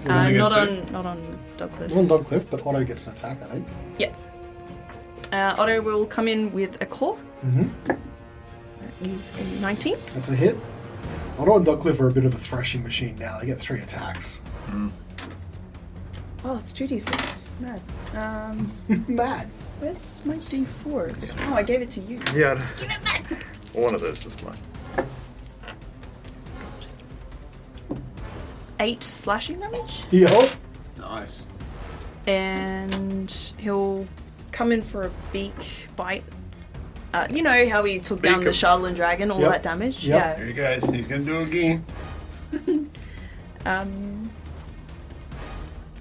Not on Dogcliff. One Dogcliff, but Otto gets an attack, I think. Yep. Otto will come in with a claw. Mm-hmm. That is a 19. That's a hit. Otto and Douglas are a bit of a threshing machine now. They get 3 attacks. Oh, it's 2d6. Mad. Mad. Where's my d4? Oh, I gave it to you. Yeah. Give it back. One of those is mine. 8 slashing damage. Yup. Nice. And he'll come in for a beak bite. You know how he took down the Charlatan dragon, all Yep. that damage? Yep. Here he goes. He's going to do it again. Yeah.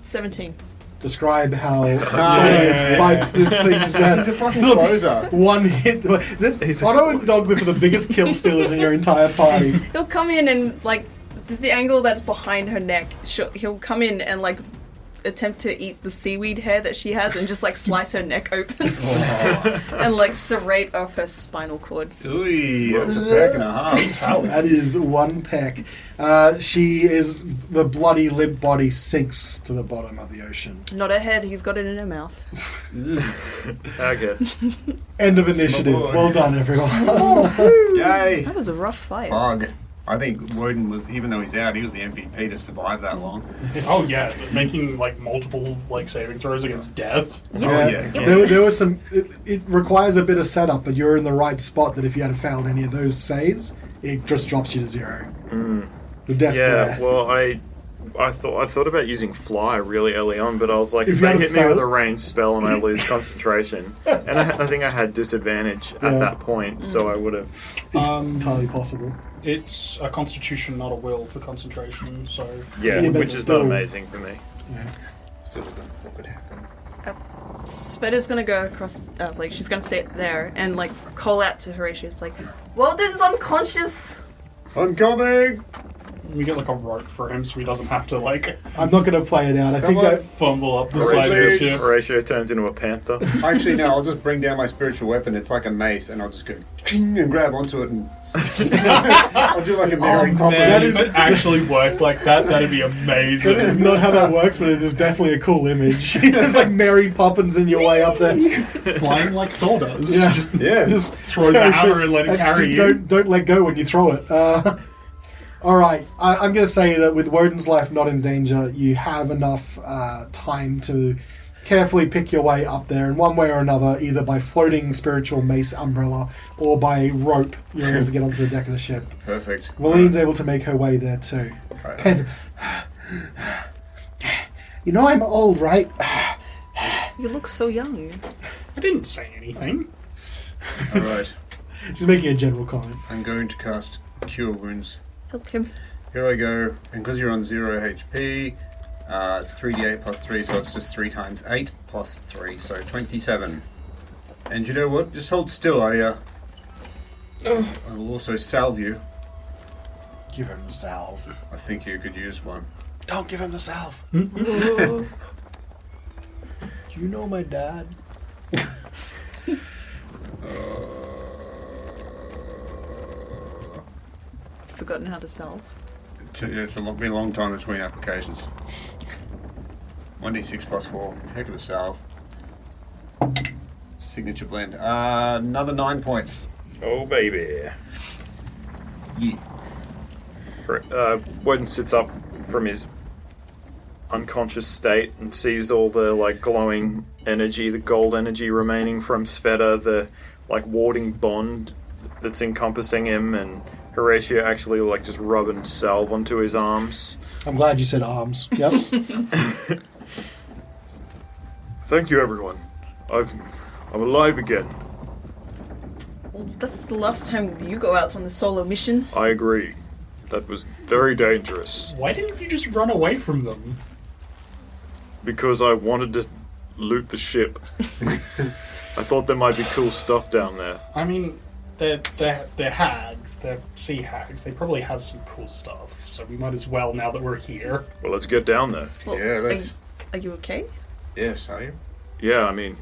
17. Describe how Otto bites this thing to death. He's a fucking closer. One hit. Otto and Douglas are the biggest kill stealers in your entire party. He'll come in and, like, the angle that's behind her neck, he'll come in and, like, attempt to eat the seaweed hair that she has and just, like, slice her neck open. And, like, serrate off her spinal cord. Ooh, that's a peck and a half. That is 1 peck. The bloody limp body sinks to the bottom of the ocean. Not her head, he's got it in her mouth. Okay. End of initiative. boy. Well done, everyone. Yay. That was a rough fight. Bug. I think Wodun was, even though he's out, he was the MVP to survive that long. Oh yeah, but making like multiple like saving throws against death. Yeah. There was some. It requires a bit of setup, but you're in the right spot. That if you had failed any of those saves, it just drops you to 0. The death Yeah, glare. well, I thought about using fly really early on, but I was like, If if you they had hit me with failed- a ranged spell and I lose concentration, and I think I had disadvantage at that point, so I would have. It's entirely possible. It's a constitution, not a will for concentration. So Yeah, Yeah, but which is still- not amazing for me. Yeah. Still, what could happen? Sveta's gonna go across, like, she's gonna stay there and, like, call out to Horacio. It's like, Wodun's unconscious! I'm coming! we get like a rope for him, so he doesn't have to like I'm not going to play it out. I think on. that fumble up the side of the Horatio. ship. Horatio turns into a panther. Actually, no, I'll just bring down my spiritual weapon. It's like a mace, and I'll just go ching and grab onto it, and I'll do like a Mary Poppins. that is- If it actually worked like that, that'd be amazing. that is not how that works, but it is definitely a cool image. It's like Mary Poppins in your way up there. Flying like Thor does. Yeah. Just Yeah. Just throw the hammer and let it carry just you. don't let go when you throw it. All right, I'm going to say that with Wodun's life not in danger, you have enough time to carefully pick your way up there in one way or another, either by floating spiritual mace umbrella or by rope. You're able to get onto the deck of the ship. Perfect. Walene's able to make her way there too. Right. Pant- you know I'm old, right? You look so young. I didn't say anything. All right. She's making a general comment. I'm going to cast Cure Wounds. Help him. Here I go. And because you're on 0 HP, it's 3d8 plus 3, so it's just 3 times 8 plus 3, so 27. And you know what? Just hold still. I will also salve you. Give him the salve. I think you could use one. Don't give him the salve. Oh. Do you know my dad? Forgotten how to salve. It's been a long time between applications. 1d6 plus 4. Heck of a salve. Signature blend. Another 9 points. Oh, baby. Yeah. Wodun sits up from his unconscious state and sees all the like glowing energy, the gold energy remaining from Svieta, the like warding bond that's encompassing him, and Horatio actually like just rubbing salve onto his arms. I'm glad you said arms. Yep. Thank you, everyone. I'm alive again. Well, that's the last time you go out on the solo mission. I agree. That was very dangerous Why didn't you just run away from them? because I wanted to loot the ship. I thought there might be cool stuff down there. I mean, they're hags. They're sea hags. They probably have some cool stuff. So we might as well, now that we're here. Well, let's get down there. Well, Yeah, let's- Are you okay? Yes, are you? Yeah, I mean,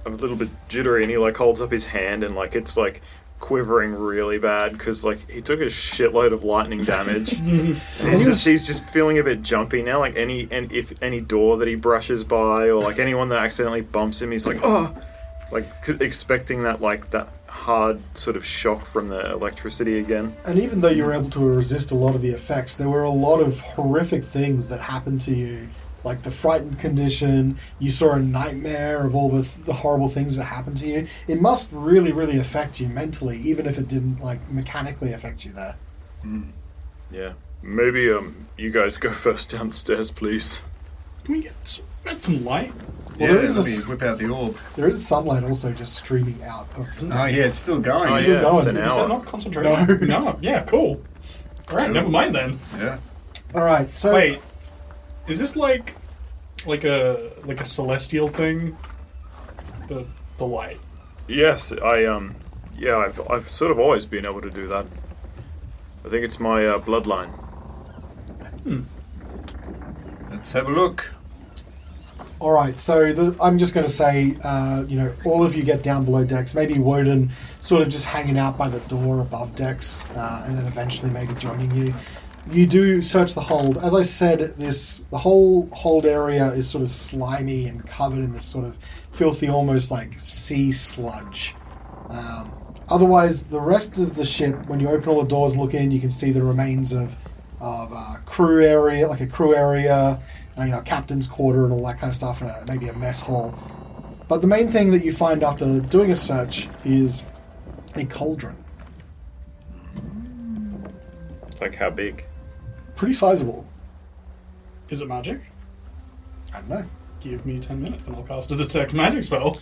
I'm a little bit jittery, and he like holds up his hand, and like it's like quivering really bad because like he took a shitload of lightning damage. And he's just feeling a bit jumpy now. Like if any door that he brushes by, or like anyone that accidentally bumps him, he's like, oh. Like expecting that hard sort of shock from the electricity again. And even though you were able to resist a lot of the effects, there were a lot of horrific things that happened to you. Like the frightened condition, you saw a nightmare of all the horrible things that happened to you. It must really, really affect you mentally, even if it didn't mechanically affect you there. Yeah. Maybe you guys go first downstairs, please. Can we get some light? Well, Yeah, there is let me whip out the orb. There is sunlight also just streaming out. Oh yeah, it's still going. Oh, Still yeah, going. it's an Is Is that hour. not concentrating? No. Yeah, cool. Alright, never mind then. Yeah. All right, so Wait, is this like a celestial thing? The light. Yes, I've sort of always been able to do that. I think it's my bloodline. Let's have a look. all right, so I'm just going to say, all of you get down below decks. Maybe Wodun sort of just hanging out by the door above decks, and then eventually maybe joining you. You do search the hold. As I said, the whole hold area is sort of slimy and covered in this sort of filthy, almost like sea sludge. Otherwise, the rest of the ship, when you open all the doors, look in, you can see the remains of a crew area, captain's quarter and all that kind of stuff, and maybe a mess hall. But the main thing that you find after doing a search is a cauldron. Like how big? Pretty sizable. Is it magic? I don't know. Give me 10 minutes and I'll cast a detect magic spell.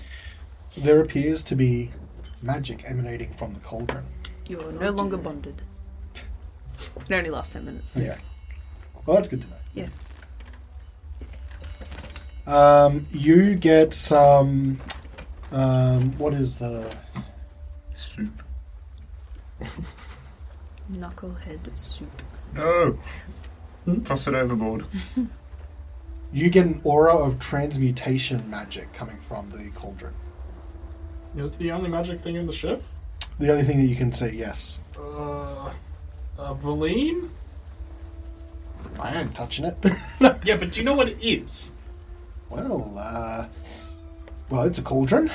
There appears to be magic emanating from the cauldron. You are no longer bonded. It only lasts 10 minutes. Okay. Well, that's good to know. Yeah. You get some... what is the... Soup. Knucklehead soup. No. Toss it overboard. You get an aura of transmutation magic coming from the cauldron. Is it the only magic thing in the ship? The only thing that you can see, yes. Valine? I ain't touching it. Yeah, but do you know what it is? Well, it's a cauldron.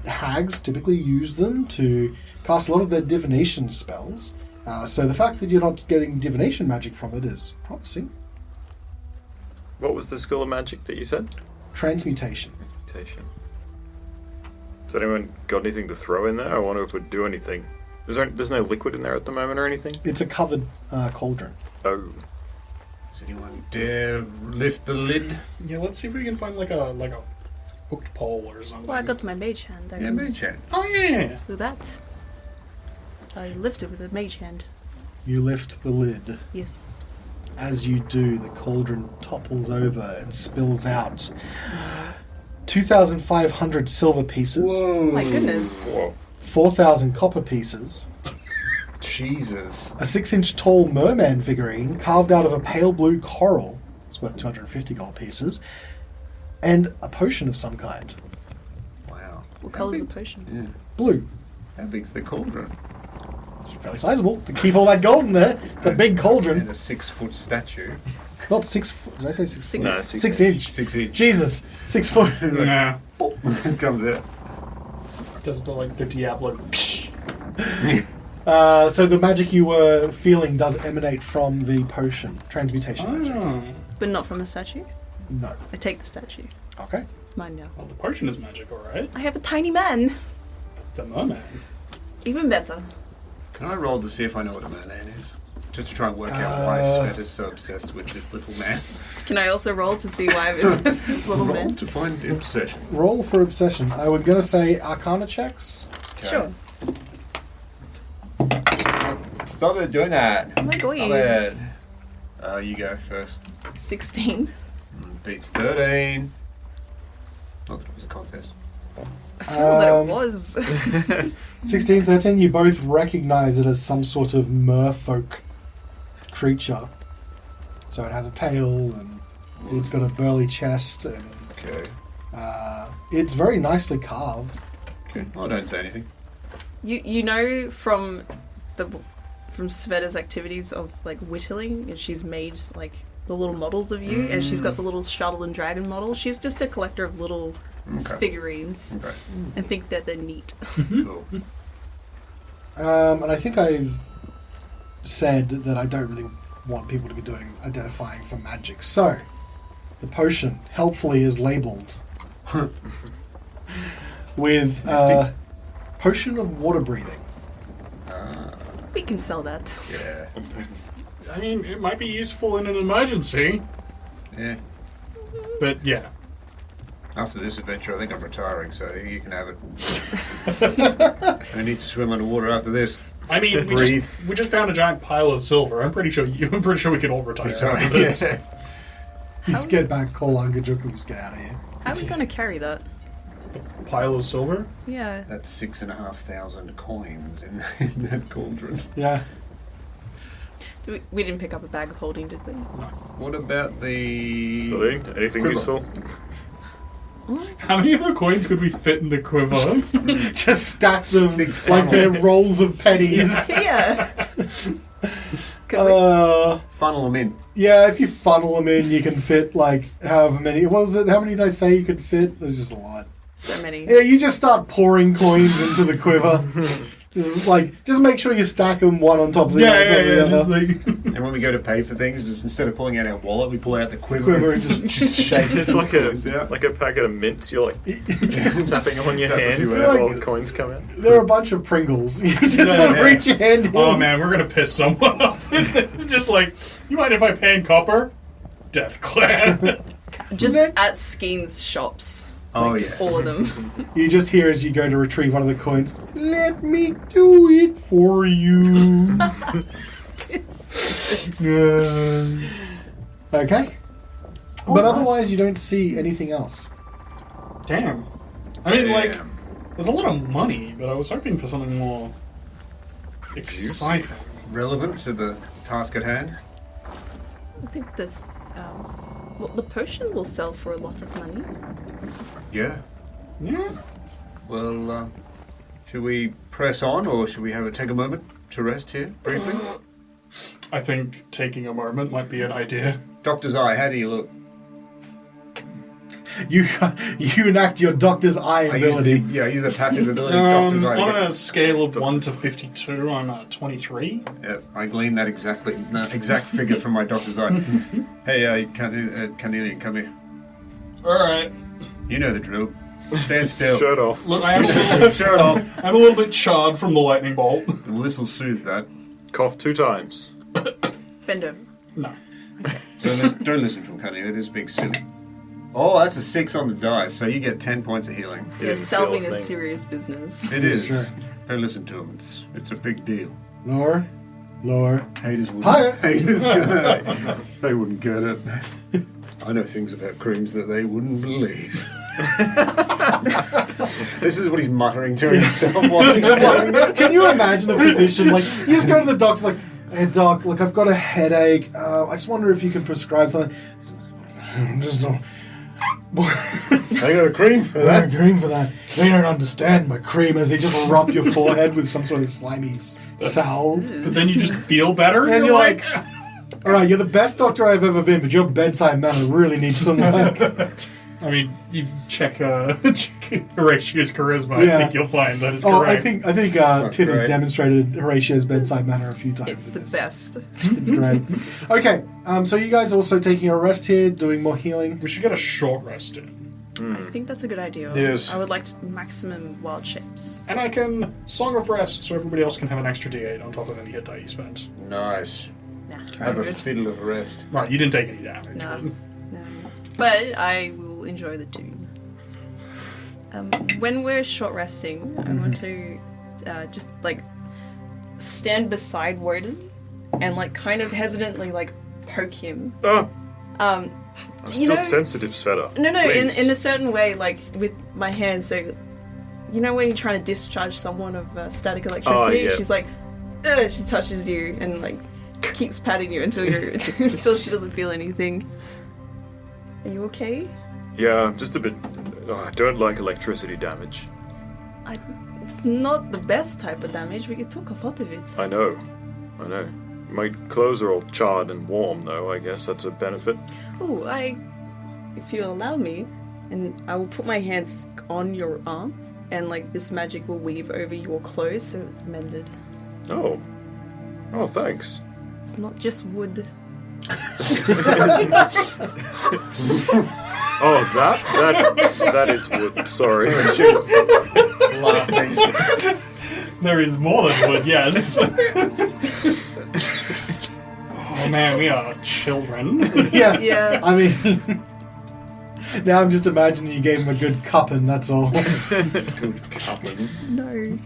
Hags typically use them to cast a lot of their divination spells. So the fact that you're not getting divination magic from it is promising. What was the school of magic that you said? Transmutation. Mutation. Has anyone got anything to throw in there? I wonder if it would do anything. There's no liquid in there at the moment or anything? It's a covered cauldron. Oh. Does anyone dare lift the lid? Yeah, let's see if we can find like a hooked pole or something. Well, I got my mage hand. Yeah, mage hand. Oh yeah. Do that. I lift it with a mage hand. You lift the lid. Yes. As you do, the cauldron topples over and spills out 2,500 silver pieces, Whoa. My goodness. Whoa. 4,000 copper pieces, Jesus. a 6-inch tall merman figurine carved out of a pale blue coral, it's worth 250 gold pieces, and a potion of some kind. Wow. What colour's the potion? Yeah. Blue. How big's the cauldron? It's fairly sizable to keep all that gold in there. It's a big And cauldron. a 6-foot statue. Not 6 foot. Did I say 6 Six. foot? No, 6 inch. 6 inch. Jesus, 6 foot. Nah. It comes out. Does the Diablo? So the magic you were feeling does emanate from the potion. Transmutation magic. Oh. But not from a statue? No. I take the statue. Okay. It's mine now. Well, the potion is magic, alright. I have a tiny man. It's a merman. Even better. Can I roll to see if I know what a merman is? Just to try and work out why Svieta is so obsessed with this little man. Can I also roll to see why I'm obsessed with this little Roll man? to find obsession. Roll for obsession. I was going to say Arcana checks. Sure. Stop it doing that. Oh my god. Stop it. You go first. 16. Beats 13. Not that it was a contest. I feel that it was. 16, 13, you both recognize it as some sort of merfolk creature. So it has a tail and it's got a burly chest and Okay. it's very nicely carved. Okay. I don't say anything. You know from Sveta's activities of like whittling, and she's made like the little models of you, and she's got the little shuttle and dragon model. She's just a collector of little Just figurines. Okay. And think that they're neat. Cool. And I think I've said that I don't really want people to be doing identifying for magic. So, the potion helpfully is labelled with potion of water breathing. We can sell that. Yeah. I mean, it might be useful in an emergency, Yeah. but yeah. After this adventure, I think I'm retiring, so you can have it. I need to swim underwater after this. I mean, Breathe. we just found a giant pile of silver. I'm pretty sure we can all retire after this. Yeah. You just get back, call Angajuk, and just get out of here. How are we going to carry that? Pile of silver? Yeah. That's 6,500 coins in that cauldron. Yeah. We didn't pick up a bag of holding, did we? What about the... Celine, anything Quiver. useful? How many of the coins could we fit in the quiver? Just stack them Big like funnel. they're rolls of pennies. Yeah. Could we? Funnel them in. Yeah, if you funnel them in, you can fit like however many. What was it? How many did I say you could fit? There's just a lot. So many. Yeah, you just start pouring coins into the quiver. This is like, just make sure you stack them one on top of the other. Just like... And when we go to pay for things, just instead of pulling out our wallet, we pull out the quiver. Quiver and just shake It's it. like a packet of mints. You're like tapping on your Tap a hand few while out. the coins come out. There are a bunch of Pringles. You just Yeah. reach your hand in. Oh man, we're gonna piss someone off. It's just like, you mind if I pay in copper? Death Clan. Just Next. at Skeen's shops. Oh, yeah. All of them. You just hear as you go to retrieve one of the coins, "Let me do it for you." Okay. But otherwise, you don't see anything else. Damn. I mean, like, Damn. there's a lot of money, but I was hoping for something more exciting. Relevant to the task at hand. I think this. Well, the potion will sell for a lot of money. Yeah. Yeah. Well, should we press on, or should we take a moment to rest here briefly? I think taking a moment might be an idea. Doctor's eye, how do you look? You enact your doctor's eye I ability. use the passive ability. Doctor's eye. On a scale of 1 to 52, I'm at 23. Yeah, I gleaned that exact figure from my doctor's eye. Hey, Carnelian, come here. Alright. You know the drill. Stand still. Shirt off. Look, I am Shirt off. I'm a little bit charred from the lightning bolt. Well, this will soothe that. Cough 2 times. Bend over. No. Don't listen to him, Carnelian. It is big silly. Oh, that's a 6 on the die, so you get 10 points of healing. You You're didn't solving feel a thing. serious business. It It's is. true. Don't listen to him. It's a big deal. Lower. Haters wouldn't. Higher. Haters they wouldn't get it. I know things about creams that they wouldn't believe. This is what he's muttering to himself while he's doing it. Can you imagine a physician, like, you just go to the doctor, like, "Hey, doc, look, I've got a headache. I just wonder if you can prescribe something." Just don't. I got a cream for I'm agreeing for that. They don't understand my cream, as they just rub your forehead with some sort of slimy salve. But then you just feel better, And you're like, "All right, you're the best doctor I've ever been, but your bedside manner really needs some work." I mean, you check Horatio's charisma. Yeah. I think you'll find that is Oh, correct. I think Tim has great. demonstrated Horatio's bedside manner a few times. It's with the this. best. It's great. Okay, so you guys also taking a rest here, doing more healing. We should get a short rest in. I think that's a good idea. Yes. I would like to maximum wild shapes. And I can Song of Rest so everybody else can have an extra D8 on top of any hit die you spent. Nice. Nah, Have a good. fiddle of a rest. Right, you didn't take any damage. No. but- No. But I will enjoy the tune. When we're short resting, I want to just like stand beside Wodun and like kind of hesitantly like poke him. Oh, I'm I'm still sensitive, Svieta. No, Please. in a certain way, like with my hand. So, you know when you're trying to discharge someone of static electricity, yeah. she's like, ugh, she touches you and like keeps patting you until you're until she doesn't feel anything. Are you okay? Yeah, just a bit. I don't like electricity damage. It's not the best type of damage. We took a lot of it. I know. My clothes are all charred and warm, though. I guess that's a benefit. Oh, if you allow me, And I will put my hands on your arm, and like this magic will weave over your clothes so it's mended. Oh. Oh, thanks. It's not just wood. Oh, that is wood. Sorry. Laughing. There is more than wood, yes. Oh man, we are children. Yeah. Yeah. I mean, now I'm just imagining you gave him a good cupping, that's all. Good coupling. No.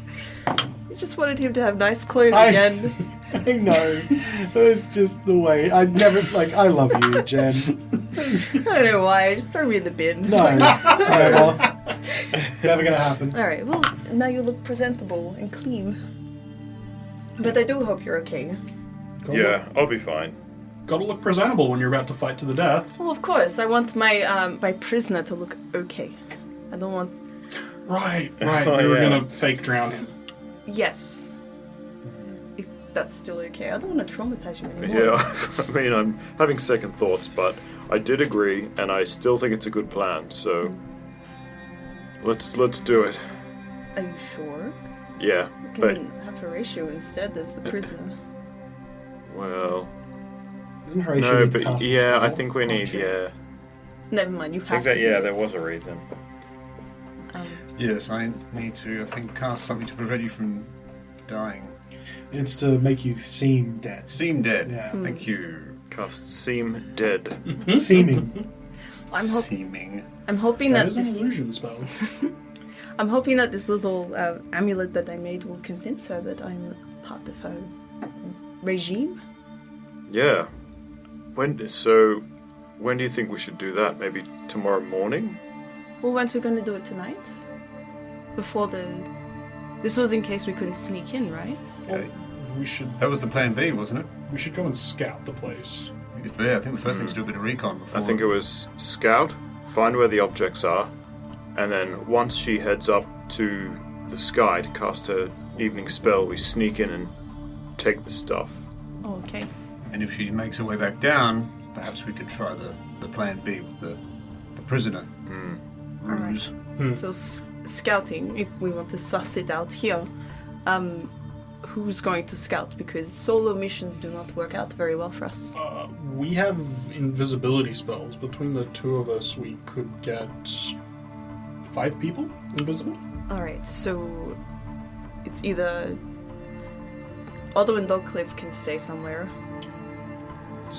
I just wanted him to have nice clothes I- again. I know. It's just the way. I love you, Jen. I don't know why. Just throw me in the bin. No. Never. Never gonna happen. Alright, well, now you look presentable and clean. But I do hope you're okay. Yeah, I'll be fine. Gotta look presentable when you're about to fight to the death. Well, of course, I want my prisoner to look okay. I don't want... Right. Oh, We were yeah. gonna fake drown him. Yes. If that's still okay. I don't want to traumatize you anymore. Yeah, I mean, I'm having second thoughts, but I did agree, and I still think it's a good plan. So let's do it. Are you sure? Yeah, You but can have Horatio instead as the prisoner. well, Isn't Horatio no, need to but cast the yeah, I spell? think we need true. Never mind, you I have think that to. there was a reason. Yes, I need to, I think, cast something to prevent you from dying. It's to make you seem dead. Seem dead. Yeah. Thank you. Cast seem dead. Seeming. Seeming. I'm hoping That that is an this... illusion spell. I'm hoping that this little amulet that I made will convince her that I'm part of her regime. Yeah. When do you think we should do that? Maybe tomorrow morning? Well, weren't we going to do it tonight? Before the... This was in case we couldn't sneak in, right? Well, we should That was the plan B, wasn't it? go and scout the place. Yeah, I think the first thing is to do a bit of recon before. I think it was scout, find where the objects are, and then once she heads up to the sky to cast her evening spell, we sneak in and take the stuff. Oh, okay. And if she makes her way back down, perhaps we could try the plan B with the prisoner. Ruse. So scouting, if we want to suss it out here, who's going to scout? Because solo missions do not work out very well for us. We have invisibility spells. Between the two of us, we could get 5 people invisible. Alright, so it's either Otto and Dogcliff can stay somewhere.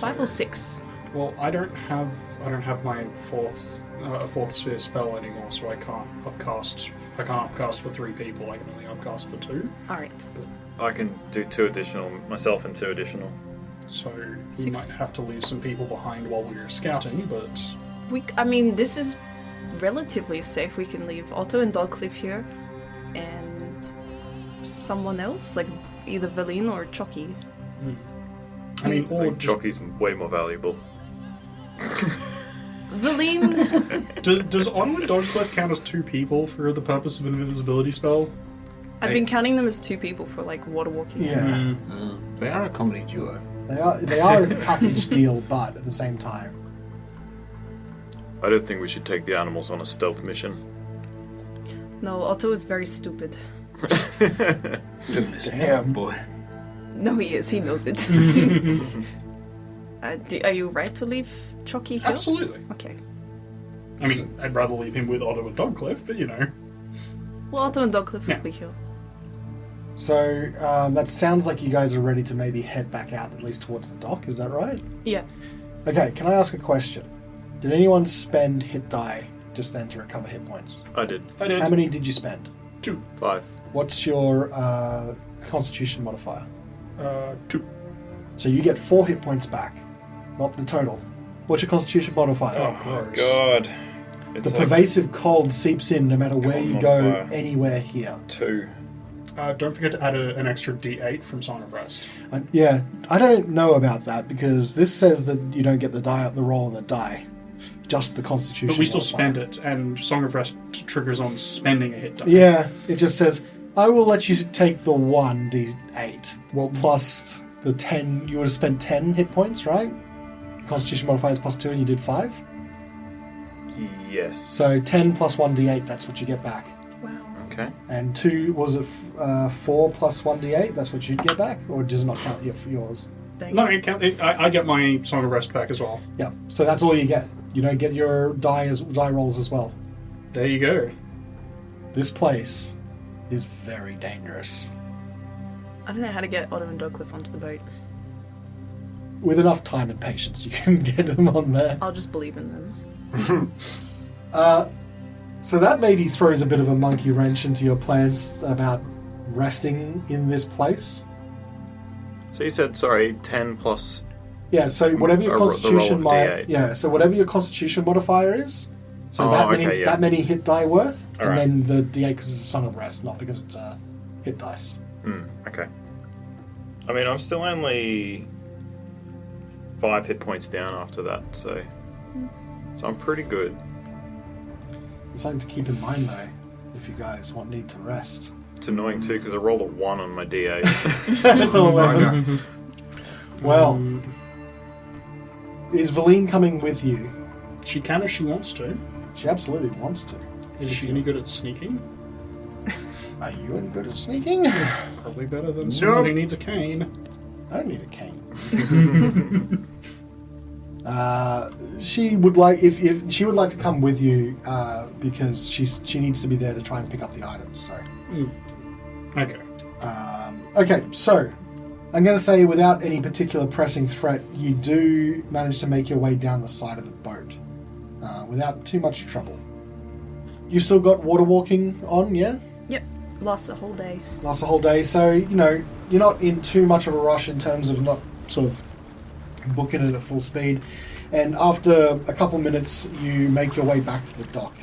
5 or 6. Well, I don't have my fourth sphere spell anymore, so I can't upcast for 3 people. I can only upcast for 2. Alright. I can do 2 additional, myself and 2 additional. So we 6. might have to leave some people behind while we're scouting, but This is relatively safe. We can leave Otto and Dogcliff here, and someone else, like either Valine or Chucky. I mean, or just, Jockey's way more valuable. Valine, does Otto and Dogcliff count as 2 people for the purpose of an invisibility spell? I've been counting them as 2 people for like water walking. Yeah. They are a comedy duo. They are a package deal, but at the same time. I don't think we should take the animals on a stealth mission. No, Otto is very stupid. Goodness, Damn. boy. No, he is. He knows it. Are you right to leave Chucky here? Absolutely. Okay. I mean, I'd rather leave him with Otto and Dogcliff, but you know. Well, Otto and Dogcliff Yeah. will be here. So that sounds like you guys are ready to maybe head back out, at least towards the dock. Is that right? Yeah. Okay, can I ask a question? Did anyone spend hit die just then to recover hit points? I did. I did. How many did you spend? 2. 5. What's your constitution modifier? 2. So you get 4 hit points back, not the total. What's your constitution modifier? Oh, God. The It's pervasive cold seeps in no matter where you go, modifier. anywhere here. 2. Don't forget to add an extra D8 from Song of Rest. Yeah, I don't know about that because this says that you don't get the roll on the die, just the constitution. But we still modifier. spend it, and Song of Rest triggers on spending a hit die. Yeah, it just says, I will let you take the 1d8 Well, plus the 10. You would have spent 10 hit points, right? Constitution modifier is +2 and you did 5? Yes. So 10 plus 1d8, that's what you get back. Wow. Okay. And 4 plus 1d8, that's what you'd get back? Or does it not count for yours? No, I get my Song of Rest back as well. Yeah, so that's all you get. You don't get your die rolls as well. There you go. This place is very dangerous. I don't know how to get Otto and Dogcliff onto the boat. With enough time and patience, you can get them on there. I'll just believe in them. So that maybe throws a bit of a monkey wrench into your plans about resting in this place. So you said, 10 plus... Yeah, so whatever your constitution the roll of D8. so whatever your constitution modifier is, so that many hit die worth, All and then the D8 because it's a Song of Rest, not because it's a hit dice. Okay. I mean, I'm still only 5 hit points down after that, so I'm pretty good. It's something to keep in mind though, if you guys need to rest. It's annoying too because I rolled a 1 on my D8. That's all 11. Well, is Valine coming with you? She can if she wants to. She absolutely wants to. Is she any good at sneaking? Are you any good at sneaking? Probably better than someone who needs a cane. I don't need a cane. She would like if she would like to come with you because she needs to be there to try and pick up the items. So. Okay. Okay, so I'm going to say without any particular pressing threat, you do manage to make your way down the side of the boat without too much trouble. You've still got water walking on, yeah? Yep. Lasts a whole day. Lasts a whole day, so, you're not in too much of a rush in terms of not sort of booking it at full speed. And after a couple minutes, you make your way back to the dock.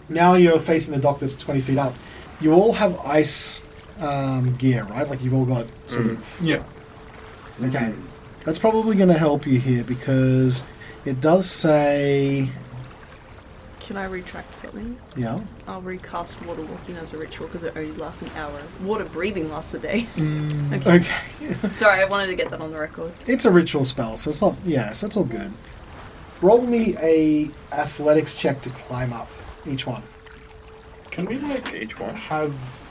Now you're facing the dock that's 20 feet up. You all have ice gear, right? Like you've all got sort of... Yeah. Okay. That's probably going to help you here because it does say... Can I retract something? Yeah. I'll recast water walking as a ritual because it only lasts an hour. Water breathing lasts a day. Okay. Sorry, I wanted to get that on the record. It's a ritual spell, so it's not... Yeah, so it's all good. Roll me a athletics check to climb up, each one. Can we, Each one. have...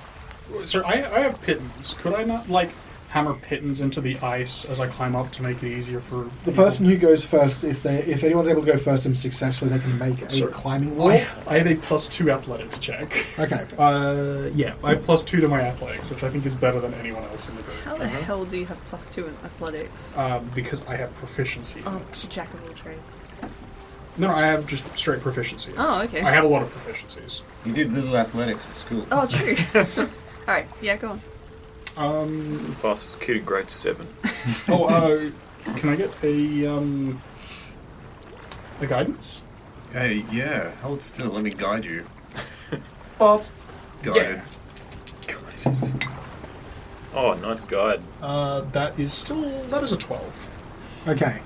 Sir, I have pittons. Could I not, hammer pittons into the ice as I climb up to make it easier for The people? person who goes first, if anyone's able to go first and successfully, they can make a climbing wall. I have a +2 athletics check. Okay. Yeah, I have +2 to my athletics, which I think is better than anyone else in the group. How the hell do you have +2 in athletics? Because I have proficiency in Oh, it. jack of all trades. No, I have just straight proficiency. Oh, okay. I have a lot of proficiencies. You did little athletics at school. Oh, true. Alright, yeah, go on. It's the fastest kid in grade 7. Can I get a guidance? Hey, yeah, hold still, let me guide you. Guided. Yeah. Oh, nice guide. That is a 12. Okay.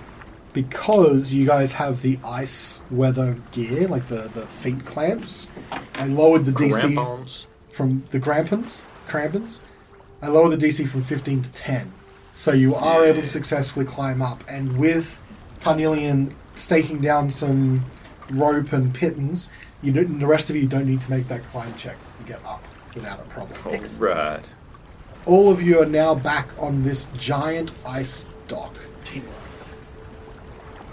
Because you guys have the ice weather gear, like the feet clamps, I lowered the DC Crampons. from the crampons. I lowered the DC from 15 to 10. So you are able to successfully climb up. And with Carnelian staking down some rope and pittons, the rest of you don't need to make that climb check to get up without a problem. Right. All of you are now back on this giant ice dock. Teamwork.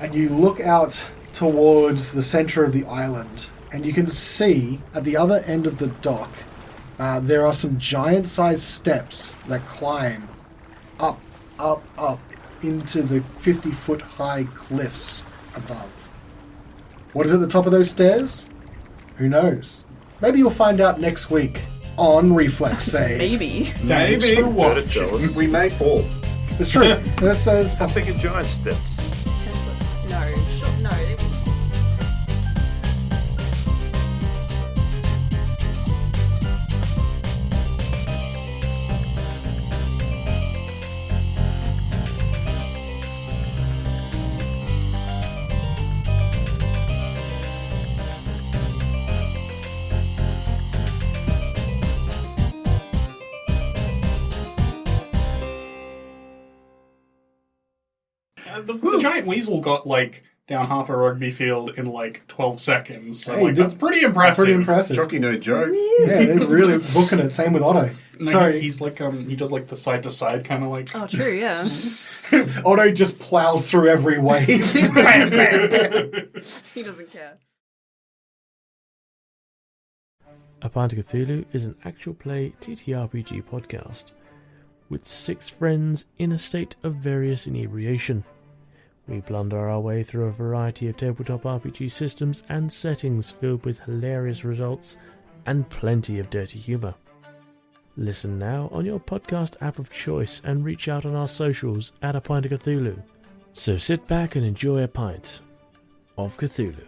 And you look out towards the center of the island, and you can see at the other end of the dock, there are some giant-sized steps that climb up into the 50-foot-high cliffs above. What is at the top of those stairs? Who knows? Maybe you'll find out next week on Reflex Save. Maybe. Thanks for watching. jealous. We may fall. It's true. There's I'm thinking giant steps. No, sure, no. The giant weasel got down half a rugby field in like 12 seconds. So Hey, like, that's pretty impressive. Pretty impressive. Jockey no joke. Yeah, they're really booking it. Same with Otto. No, Sorry, he's like he does like the side to side kind of like. Oh, true, yeah. Otto just plows through every wave. Bam, bam, bam. He doesn't care. A Pint of Cthulhu is an actual play TTRPG podcast with 6 friends in a state of various inebriation. We blunder our way through a variety of tabletop RPG systems and settings filled with hilarious results and plenty of dirty humour. Listen now on your podcast app of choice and reach out on our socials at A Pint of Cthulhu. So sit back and enjoy a pint of Cthulhu.